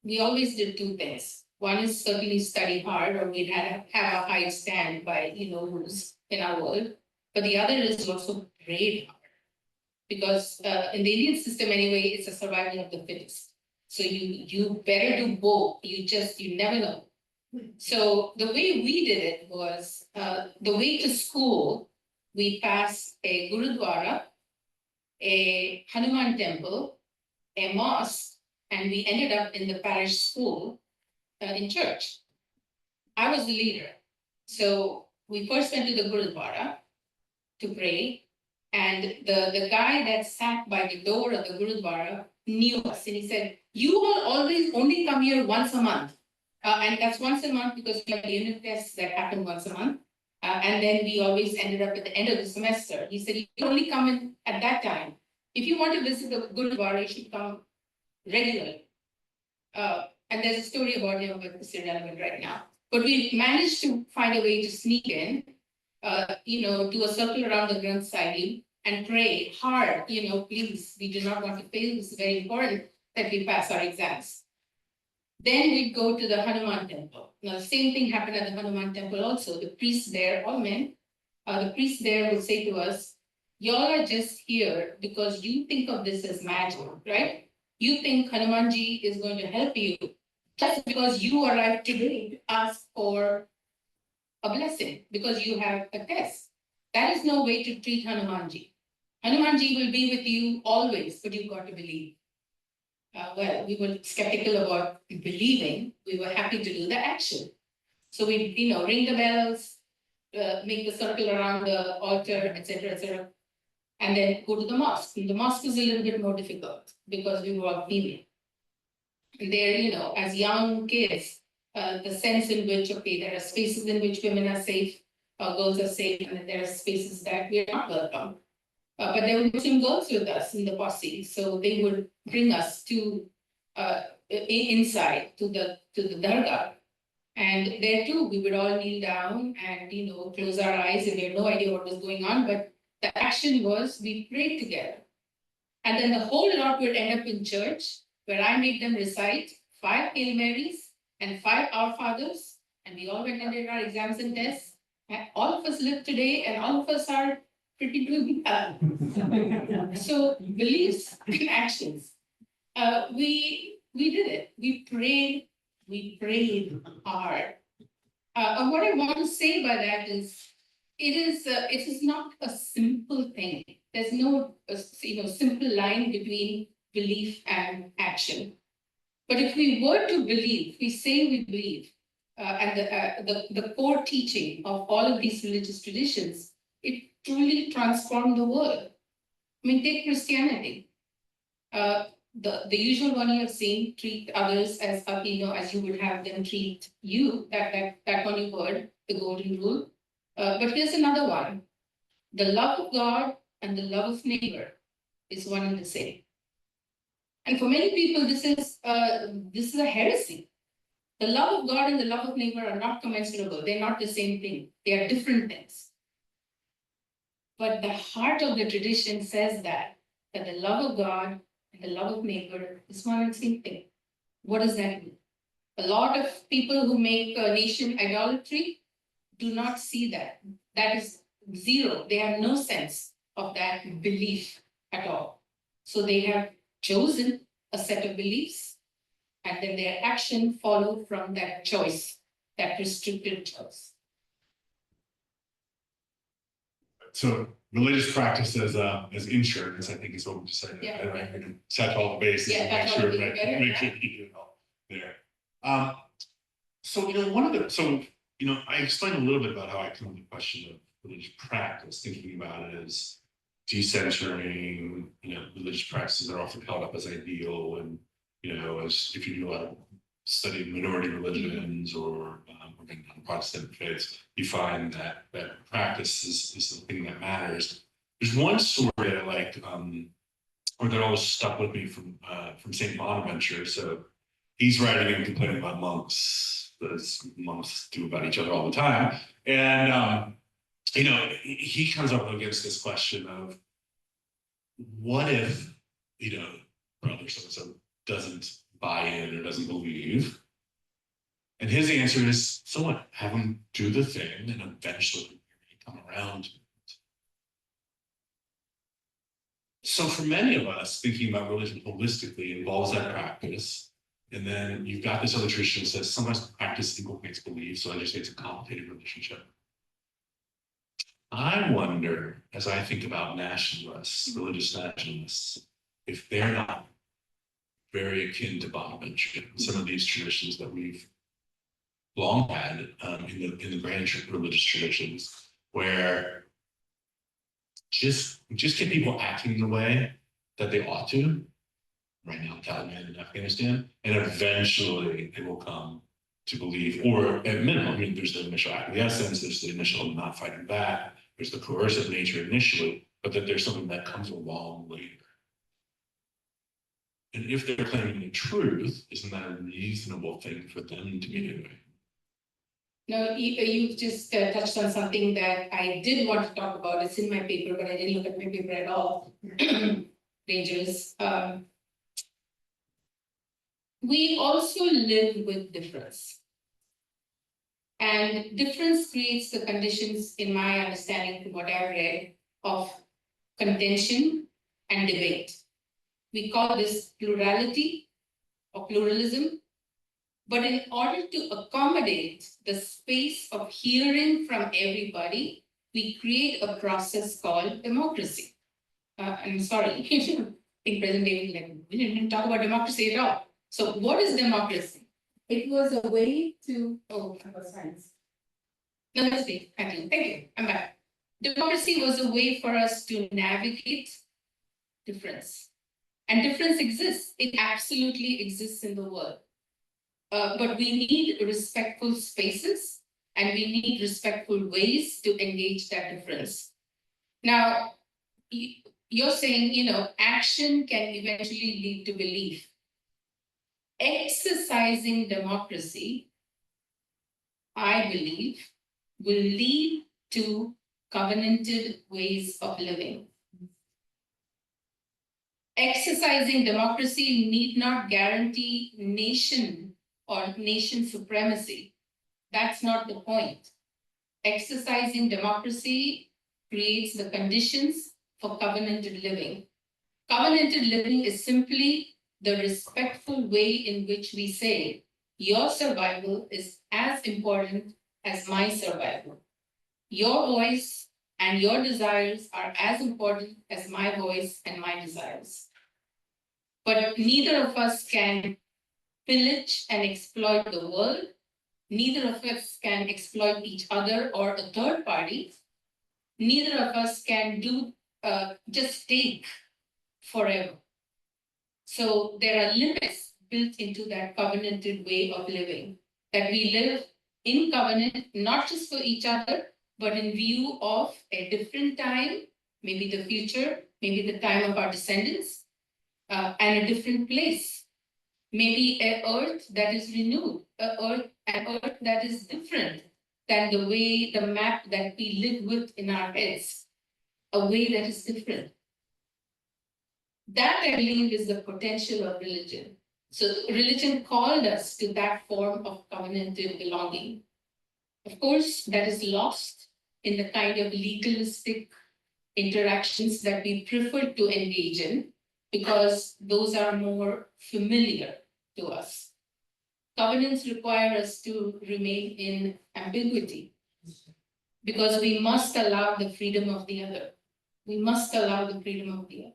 we always did 2 things. One is certainly study hard, or we'd have a high stand by rules in our world. But the other is also grade hard. Because in the Indian system anyway, it's a survival of the fittest. So you better do both. You never know. So the way we did it was the way to school, we passed a Gurudwara, a Hanuman temple, a mosque, and we ended up in the parish school in church. I was the leader. So we first went to the Gurudwara to pray. And the guy that sat by the door of the Gurudwara knew us. And he said, you all always only come here once a month. And that's once a month because we have unit tests that happen once a month. And then we always ended up at the end of the semester. He said, you can only come in at that time. If you want to visit the Gurudwara, you should come regularly. And there's a story about him, but it's irrelevant right now. But we managed to find a way to sneak in, do a circle around the Granth Sahib and pray hard, please, we do not want to fail. This is very important that we pass our exams. Then we'd go to the Hanuman temple. Now, the same thing happened at the Hanuman temple also. The priests there, all men, the priests there would say to us, y'all are just here because you think of this as magic, right? You think Hanumanji is going to help you just because you arrived today to ask for a blessing because you have a test. That is no way to treat Hanumanji. Hanumanji will be with you always, but you've got to believe. Well, we were skeptical about believing. We were happy to do the action. So we, ring the bells, make the circle around the altar, etc., and then go to the mosque. And the mosque is a little bit more difficult because we were all female. And there, as young kids, the sense in which, okay, there are spaces in which women are safe, girls are safe, and then there are spaces that we are not welcome. But there were Muslim girls with us in the posse, so they would bring us to inside to the dargah. And there too, we would all kneel down and close our eyes, and we had no idea what was going on. But the action was we prayed together, and then the whole lot would end up in church, where I made them recite 5 Hail Marys and 5 Our Fathers, and we all went and did our exams and tests. And all of us live today, and all of us are pretty good. So beliefs and actions. We did it. We prayed hard. And what I want to say by that is, it is not a simple thing. There's no simple line between belief and action. But if we were to believe, we say we believe, and the core teaching of all of these religious traditions, it truly transformed the world. I mean, take Christianity. The usual one you have seen, treat others as as you would have them treat you. That one you heard, the golden rule. But here's another one. The love of God and the love of neighbor is one and the same. And for many people, this is a heresy. The love of God and the love of neighbor are not commensurable. They're not the same thing. They are different things. But the heart of the tradition says that the love of God and the love of neighbor is one and the same thing. What does that mean? A lot of people who make nation idolatry do not see that. That is zero. They have no sense of that belief at all. So they have chosen a set of beliefs, and then their action follow from that choice, that restricted choice. So religious practice as insurance, I think is what we just said. Yeah. I can touch all the bases and make sure you know there. So I explained a little bit about how I come to the question of religious practice, thinking about it as decentering, religious practices are often held up as ideal, and as if you do a lot of study minority religions or Protestant faiths, you find that practice is the thing that matters. There's one story that I like, or that always stuck with me from Saint Bonaventure. So he's writing and complaining about monks, as monks do about each other all the time, and he comes up against this question of, what if brother so-and-so doesn't buy in or doesn't believe? And his answer is, so what? Have them do the thing, and eventually come around to it. So for many of us, thinking about religion holistically involves that practice. And then you've got this other tradition that says sometimes practice inculcates belief, so I just say it's a complicated relationship. I wonder, as I think about nationalists, religious nationalists, if they're not very akin to Bonaventure, some of these traditions that we've long had in the grand religious traditions, where just get people acting the way that they ought to. Right now, Taliban in Afghanistan, and eventually they will come to believe, or at minimum, there's the initial acquiescence, there's the initial not fighting back, there's the coercive nature initially, but that there's something that comes along later. And if they're claiming the truth, isn't that a reasonable thing for them to be doing? No, you've just touched on something that I did want to talk about. It's in my paper, but I didn't look at my paper at all. Rangers. we also live with difference. And difference creates the conditions, in my understanding, from what I've read, of contention and debate. We call this plurality or pluralism. But in order to accommodate the space of hearing from everybody, we create a process called democracy. I'm sorry, I think President David, like, we didn't talk about democracy at all. So what is democracy? It was a way to, science. No, that's me. Thank you, I'm back. Democracy was a way for us to navigate difference. And difference exists, it absolutely exists in the world. But we need respectful spaces and we need respectful ways to engage that difference. Now, you're saying, action can eventually lead to belief. Exercising democracy, I believe, will lead to covenanted ways of living. Exercising democracy need not guarantee nation or nation supremacy. That's not the point. Exercising democracy creates the conditions for covenanted living. Covenanted living is simply the respectful way in which we say, your survival is as important as my survival. Your voice and your desires are as important as my voice and my desires. But neither of us can pillage and exploit the world. Neither of us can exploit each other or a third party. Neither of us can just take forever. So there are limits built into that covenanted way of living, that we live in covenant, not just for each other, but in view of a different time, maybe the future, maybe the time of our descendants, and a different place. Maybe an earth that is renewed, an earth that is different than the map that we live with in our heads, a way that is different. That, I believe, is the potential of religion. So religion called us to that form of covenanted belonging. Of course, that is lost in the kind of legalistic interactions that we prefer to engage in, because those are more familiar to us. Covenants require us to remain in ambiguity, because we must allow the freedom of the other. We must allow the freedom of the other.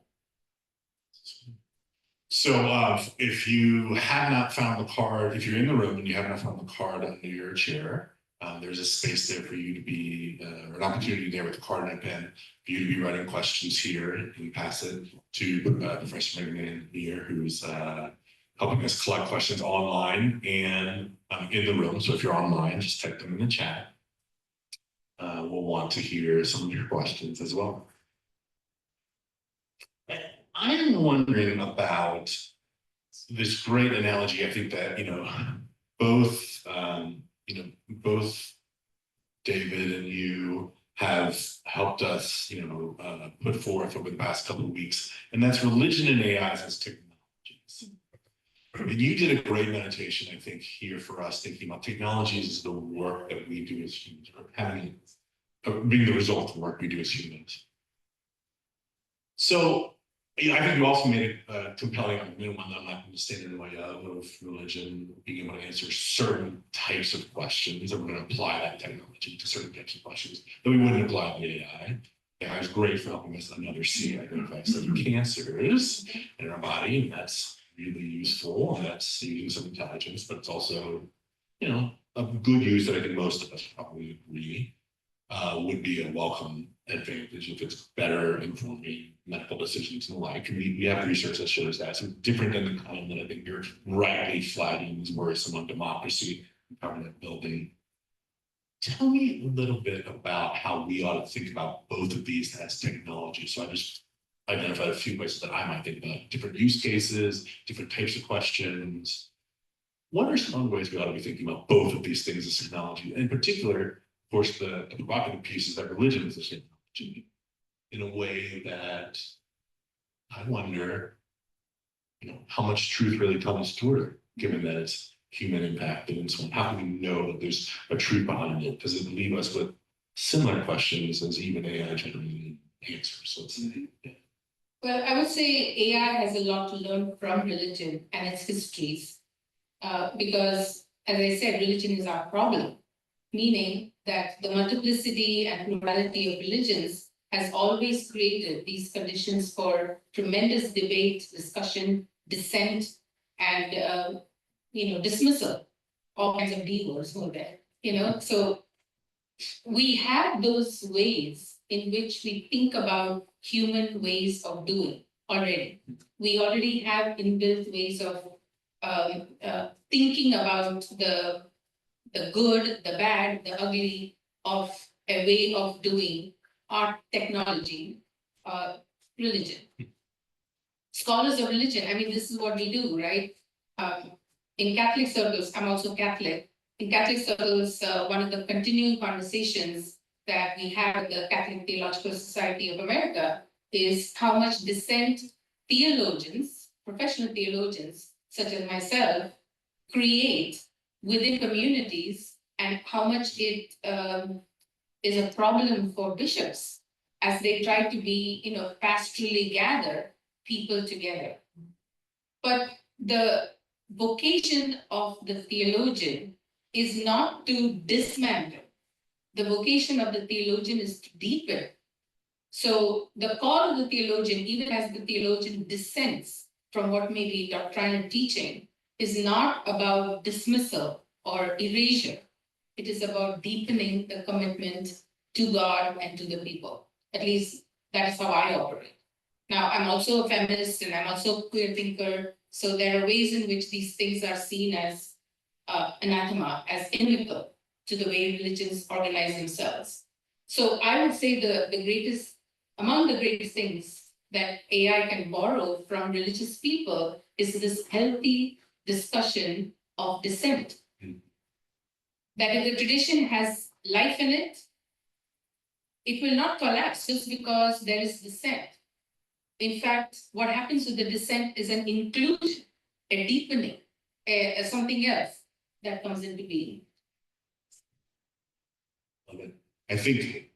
So if you have not found the card, if you're in the room and you have not found the card under your chair, there's a space there for you to be, or an opportunity there with a card and a pen for you to be writing questions here, and you pass it to Professor Megan here, who's helping us collect questions online and in the room. So if you're online, just type them in the chat. We'll want to hear some of your questions as well. I'm wondering about this great analogy. I think that, both David and you have helped us, put forth over the past couple of weeks, and that's religion and AI as technologies. And you did a great meditation, I think, here for us, thinking about technologies as the work that we do as humans, or being the result of the work we do as humans. So, I think you also made a compelling argument, one that I'm not going to stand in the way of religion, being able to answer certain types of questions, and we're going to apply that technology to certain types of questions that we wouldn't apply to AI. AI is great for helping us identify certain cancers in our body, and that's really useful, and that's using some intelligence, but it's also, a good use that I think most of us probably agree would be a welcome advantage if it's better informing medical decisions and the like. And we have research that shows that. So different than the kind that I think you're rightly flagging as worrisome on democracy and government building. Tell me a little bit about how we ought to think about both of these as technology. So I just identified a few places that I might think about different use cases, different types of questions. What are some other ways we ought to be thinking about both of these things as technology? In particular, of course, the provocative piece is that religion is a technology in a way that I wonder how much truth really tells Stewart, given that it's human impacted and so on? How can we know that there's a truth behind it? Does it leave us with similar questions as even AI generated answers, let's say? Well, I would say AI has a lot to learn from religion and its histories, because, as I said, religion is our problem, meaning that the multiplicity and plurality of religions has always created these conditions for tremendous debate, discussion, dissent, and dismissal. All kinds of D words were there, So we have those ways in which we think about human ways of doing already. We already have inbuilt ways of thinking about the good, the bad, the ugly of a way of doing art, technology, religion. Scholars of religion, I mean, this is what we do, right? In Catholic circles, I'm also Catholic. In Catholic circles, one of the continuing conversations that we have at the Catholic Theological Society of America is how much dissent theologians, professional theologians, such as myself, create within communities, and how much it is a problem for bishops as they try to be, pastorally gather people together. But the vocation of the theologian is not to dismantle. The vocation of the theologian is to deepen. So the call of the theologian, even as the theologian dissents from what may be doctrinal teaching, is not about dismissal or erasure. It is about deepening the commitment to God and to the people. At least that is how I operate. Now, I'm also a feminist and I'm also a queer thinker. So there are ways in which these things are seen as anathema, as inimical to the way religions organize themselves. So I would say among the greatest things that AI can borrow from religious people is this healthy discussion of dissent. That if the tradition has life in it, it will not collapse just because there is dissent. In fact, what happens with the dissent is an inclusion, a deepening, something else that comes into being. I think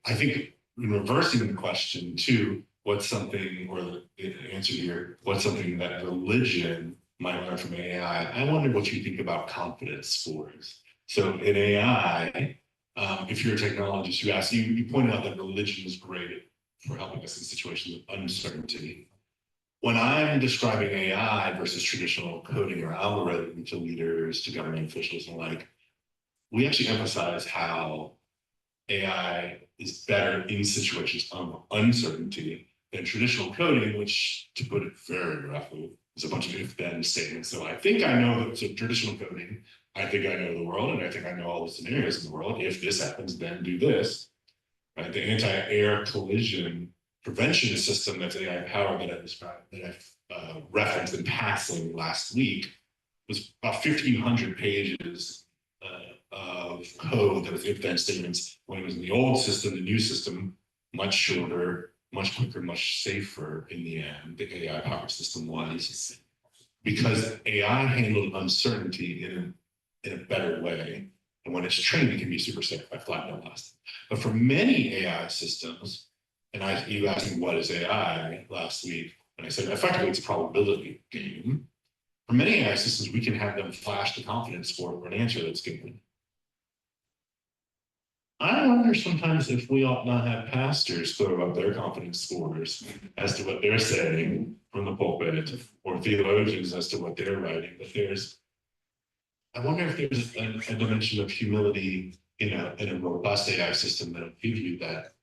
in reversing the question too, what's something, or the answer here, what's something that religion might learn from AI? I wonder what you think about confidence scores. So in AI, if you're a technologist, you pointed out that religion is great for helping us in situations of uncertainty. When I'm describing AI versus traditional coding or algorithm to leaders, to government officials and the like, we actually emphasize how AI is better in situations of uncertainty than traditional coding, which, to put it very roughly, is a bunch of if-then statements. So I think I know, so traditional coding, I think I know the world, and I think I know all the scenarios in the world. If this happens, then do this. Right? The anti-air collision prevention system that's AI powered that I described, that I referenced in passing last week, was about 1,500 pages of code that was if-then statements. When it was in the old system, the new system, much shorter, much quicker, much safer in the end, the AI powered system was, because AI handled uncertainty in a better way. And when it's trained, it can be super safe. I flagged that last time. But for many AI systems, and you asked me what is AI last week, and I said effectively it's a probability game. For many AI systems, we can have them flash the confidence score for an answer that's given. I wonder sometimes if we ought not have pastors throw up their confidence scores as to what they're saying from the pulpit, or theologians as to what they're writing. But I wonder if there's a dimension of humility in a robust AI system that'll give you that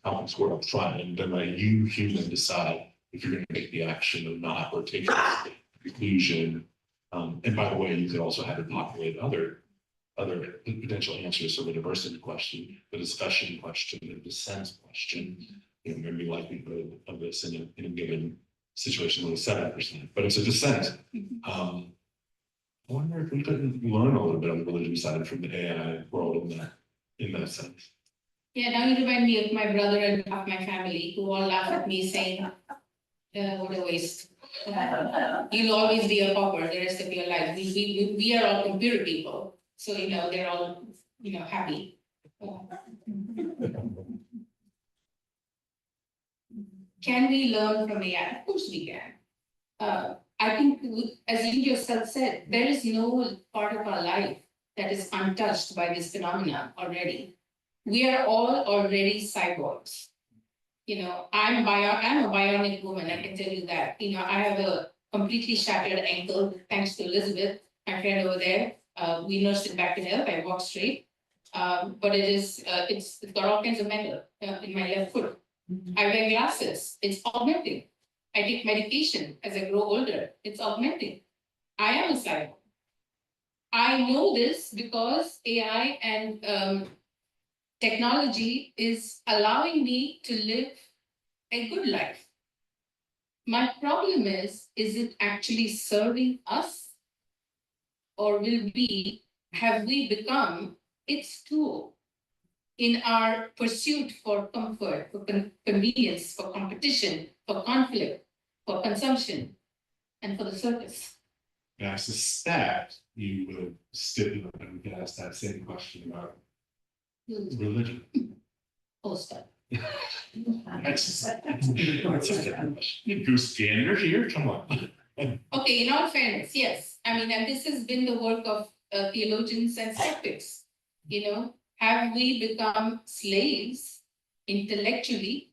confidence score up front, and then let you human decide if you're going to make the action or not, or take the conclusion. And by the way, you could also have it populate other potential answers. So the diversity question, the discussion question, the dissent question, maybe likelihood of this in a given situation was 7%, but it's a dissent. I wonder if we couldn't learn a little bit on the religion side from the AI world in that sense. Yeah, now you remind me of my brother and half my family who all laugh at me saying, What a waste. You'll always be a pauper the rest of your life. We are all computer people, so they're all happy. Can we learn from AI? Of course we can. I think, as you yourself said, there is no part of our life that is untouched by this phenomenon already. We are all already cyborgs. I'm a bionic woman, I can tell you that. I have a completely shattered ankle, thanks to Elizabeth, my friend over there. We nursed it back to health, I walk straight. But it's got all kinds of metal in my left foot. I wear glasses, it's augmenting. I take medication as I grow older, it's augmenting. I am a cyborg. I know this because AI and technology is allowing me to live a good life. My problem is it actually serving us? Or have we become its tool in our pursuit for comfort, for convenience, for competition, for conflict, for consumption, and for the circus? And I suspect you would stipulate that we could ask that same question about religion. Oh, stop. You goose gander here, come on. Okay, in all fairness, yes. And this has been the work of theologians and skeptics. Have we become slaves intellectually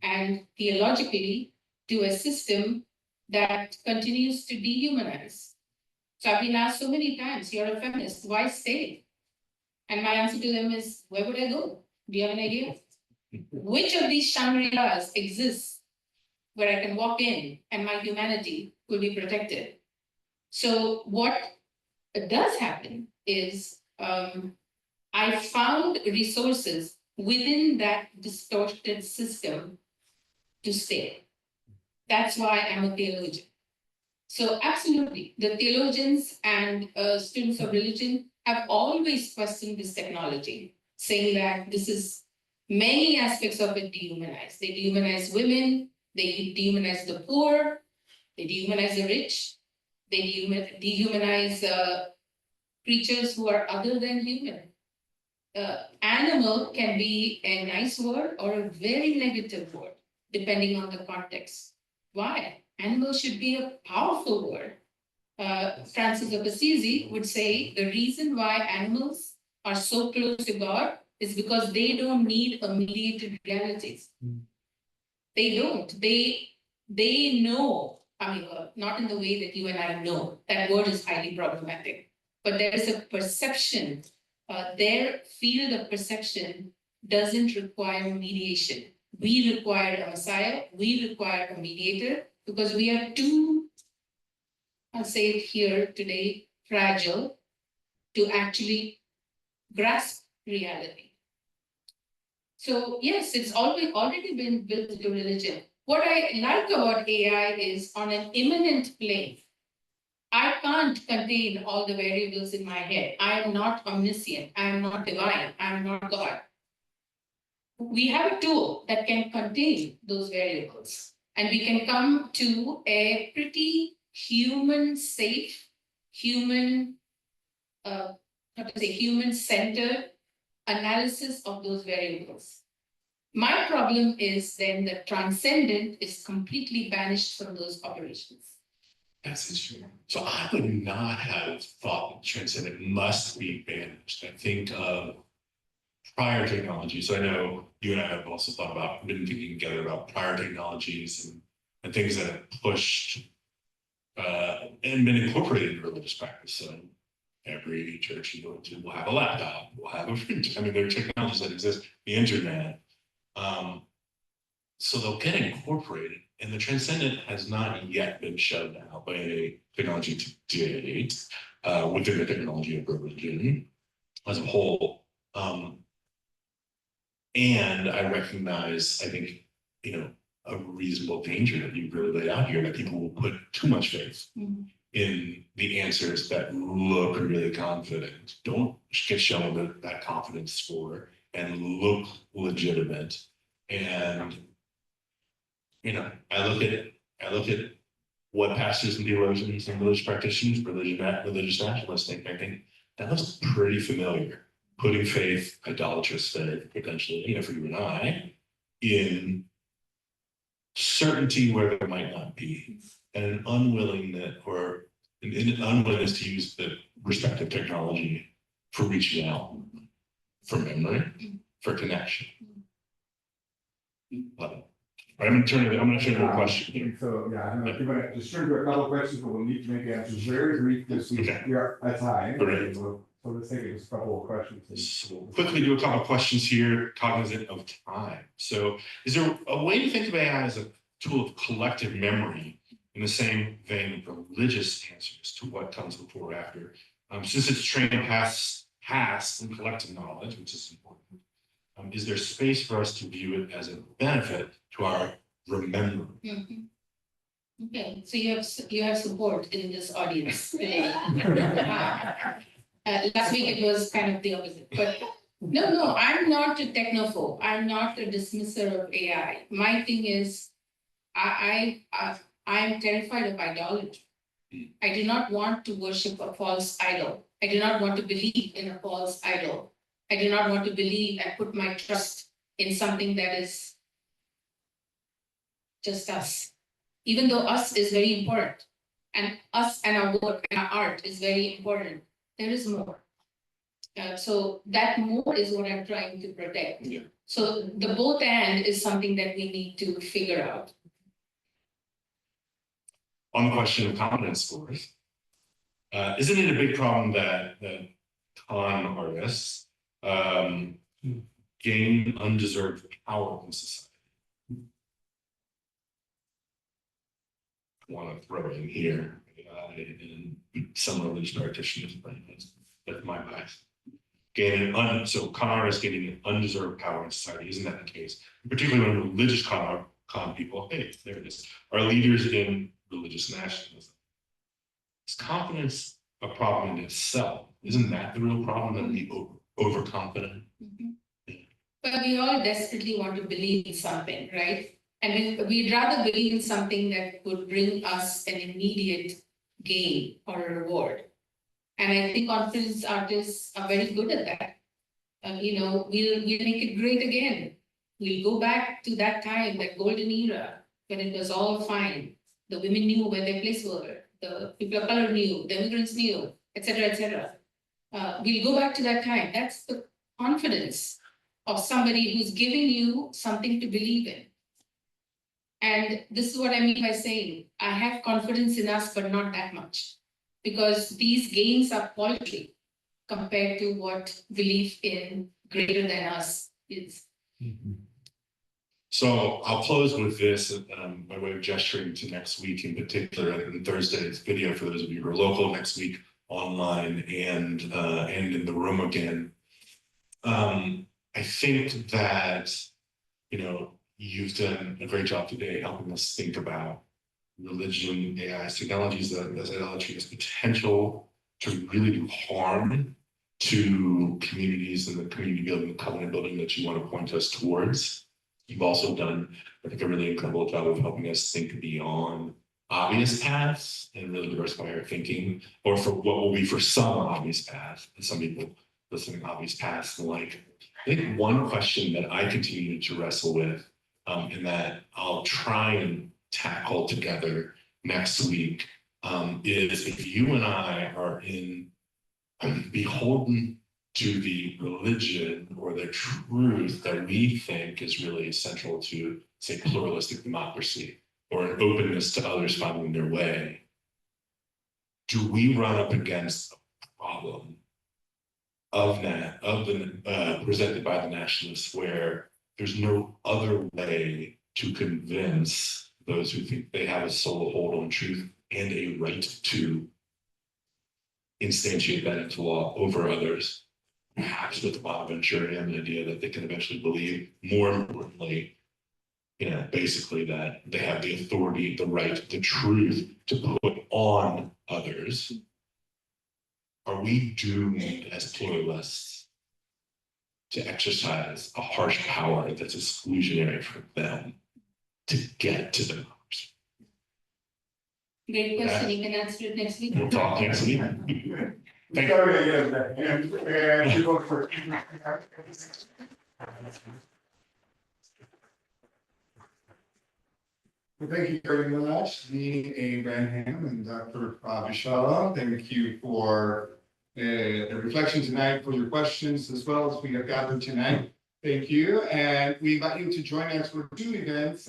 and theologically to a system that continues to dehumanize? So I've been asked so many times, you're a feminist, why stay? And my answer to them is, where would I go? Do you have an idea? Which of these Shangri-Las exists where I can walk in and my humanity will be protected? So what does happen is I found resources within that distorted system to stay. That's why I'm a theologian. So absolutely, the theologians and students of religion have always questioned this technology, saying that this is many aspects of it dehumanized. They dehumanize women, they dehumanize the poor, they dehumanize the rich, they dehumanize creatures who are other than human. Animal can be a nice word or a very negative word, depending on the context. Why? Animal should be a powerful word. Francis of Assisi would say the reason why animals are so close to God is because they don't need a mediated reality. They don't. They know. Not in the way that you and I know. That word is highly problematic. But there is a perception. Their field of perception doesn't require mediation. We require a Messiah. We require a mediator because we are too, I'll say it here today, fragile to actually grasp reality. So yes, it's already been built into religion. What I like about AI is on an immanent plane. I can't contain all the variables in my head. I am not omniscient. I am not divine. I am not God. We have a tool that can contain those variables, and we can come to a pretty human-safe, human-centered analysis of those variables. My problem is then the transcendent is completely banished from those operations. That's interesting. So I would not have thought that transcendent must be banished. I think of prior technology. So I know you and I have also been thinking together about prior technologies and things that have pushed and been incorporated in religious practice. So every church you go to will have a laptop, will have a fridge. There are technologies that exist, the internet. So they'll get incorporated, and the transcendent has not yet been shoved out by a technology to date within the technology of religion as a whole. And I recognize, I think, a reasonable danger that you've really laid out here, that people will put too much faith in the answers that look really confident, don't get shown that confidence score, and look legitimate. And I look at I look at what pastors and theologians and religious practitioners, religious nationalists think, I think that looks pretty familiar. Putting faith, idolatrous faith, potentially, for you and I, in certainty where there might not be, and an unwillingness or an unwillingness to use the respective technology for reaching out, for memory, for connection. I'm gonna turn to a question here. So, yeah, I'm gonna just turn to a couple of questions, but we'll need to make answers very brief because we are at time. Great. So let's take just a couple of questions. So we'll quickly do a couple of questions here, cognizant of time. So is there a way to think of AI as a tool of collective memory in the same vein of religious answers to what comes before or after? Since it's trained past and collective knowledge, which is important, is there space for us to view it as a benefit to our remembering? Mm-hmm. Okay, so you have support in this audience today. Last week it was kind of the opposite, but no, I'm not a technophobe. I'm not a dismisser of AI. My thing is, I'm terrified of idolatry. I do not want to worship a false idol. I do not want to believe in a false idol. I do not want to believe and put my trust in something that is just us. Even though us is very important, and us and our work and our art is very important, there is more. So that more is what I'm trying to protect. Yeah. So the both and is something that we need to figure out. On the question of confidence scores, isn't it a big problem that con artists gain undeserved power in society? I want to throw in here in some religious practitioners, but that's my bias. So con artists gaining an undeserved power in society, isn't that the case? Particularly when religious con people, hey, there it is, are leaders in religious nationalism. Is confidence a problem in itself? Isn't that the real problem, that we overconfident? Mm-hmm. But we all desperately want to believe in something, right? And we'd rather believe in something that would bring us an immediate gain or a reward. And I think confidence artists are very good at that. We'll make it great again. We'll go back to that time, that golden era, when it was all fine. The women knew where their place were. The people of color knew, the immigrants knew, etc., etc. We'll go back to that time. That's the confidence of somebody who's giving you something to believe in. And this is what I mean by saying, I have confidence in us, but not that much. Because these gains are paltry compared to what belief in greater than us is. So I'll close with this by way of gesturing to next week in particular, and Thursday's video for those of you who are local, next week online and in the room again. I think that you've done a great job today helping us think about religion, AI, technologies that idolatry has potential to really do harm to communities and the community building, the covenant building that you want to point us towards. You've also done, I think, a really incredible job of helping us think beyond obvious paths and really diversify our thinking, or for what will be for some obvious paths, and some people listening obvious paths and like. I think one question that I continue to wrestle with, and that I'll try and tackle together next week, is if you and I are beholden to the religion or the truth that we think is really essential to, say, pluralistic democracy or an openness to others finding their way, do we run up against a problem presented by the nationalists where there's no other way to convince those who think they have a sole hold on truth and a right to instantiate that into law over others, perhaps with the Bonaventurean idea that they can eventually believe, more importantly, basically that they have the authority, the right, the truth to put on others. Are we doomed as pluralists to exercise a harsh power that's exclusionary for them to get to democracy? Great question, you can answer it next week. We'll talk next week. Thank you. Sorry, and you vote for. Well, thank you very much, Dean Abraham and Dr. Robichaux. Thank you for the reflection tonight, for your questions, as well as we have gathered tonight. Thank you, and we invite you to join us for 2 events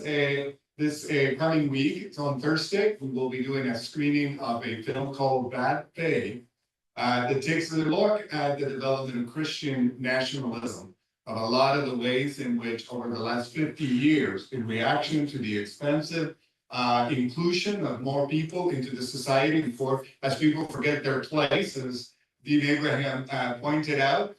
this coming week. It's on Thursday. We will be doing a screening of a film called Bad Faith that takes a look at the development of Christian nationalism, of a lot of the ways in which over the last 50 years, in reaction to the expensive inclusion of more people into the society as people forget their place, as Dean Abraham pointed out,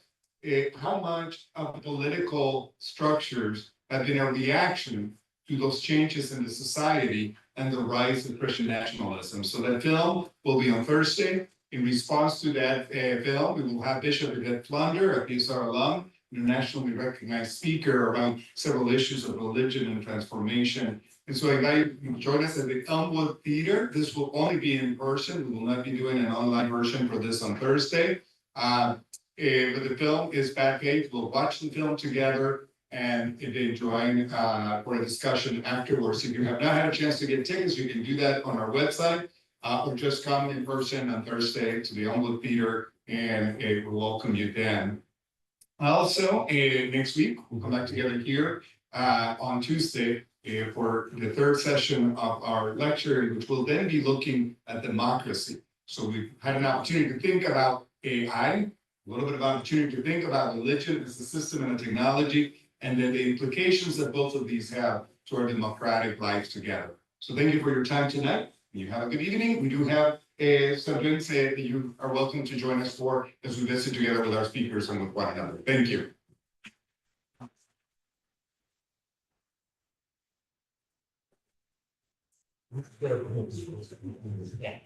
how much of the political structures have been a reaction to those changes in the society and the rise of Christian nationalism. So that film will be on Thursday. In response to that film, we will have Bishop Yvette Flunder, a PSR alum, internationally recognized speaker around several issues of religion and transformation. And so I invite you to join us at the Elmwood Theater. This will only be in person. We will not be doing an online version for this on Thursday. But the film is Bad Faith. We'll watch the film together and then join for a discussion afterwards. If you have not had a chance to get tickets, you can do that on our website or just come in person on Thursday to the Elmwood Theater, and we'll welcome you then. Also, next week, we'll come back together here on Tuesday for the 3rd session of our lecture, which will then be looking at democracy. So we've had an opportunity to think about AI, a little bit of opportunity to think about religion as a system and a technology, and then the implications that both of these have to our democratic lives together. So thank you for your time tonight. You have a good evening. We do have subjects that you are welcome to join us for as we visit together with our speakers and with one another. Thank you. Yeah.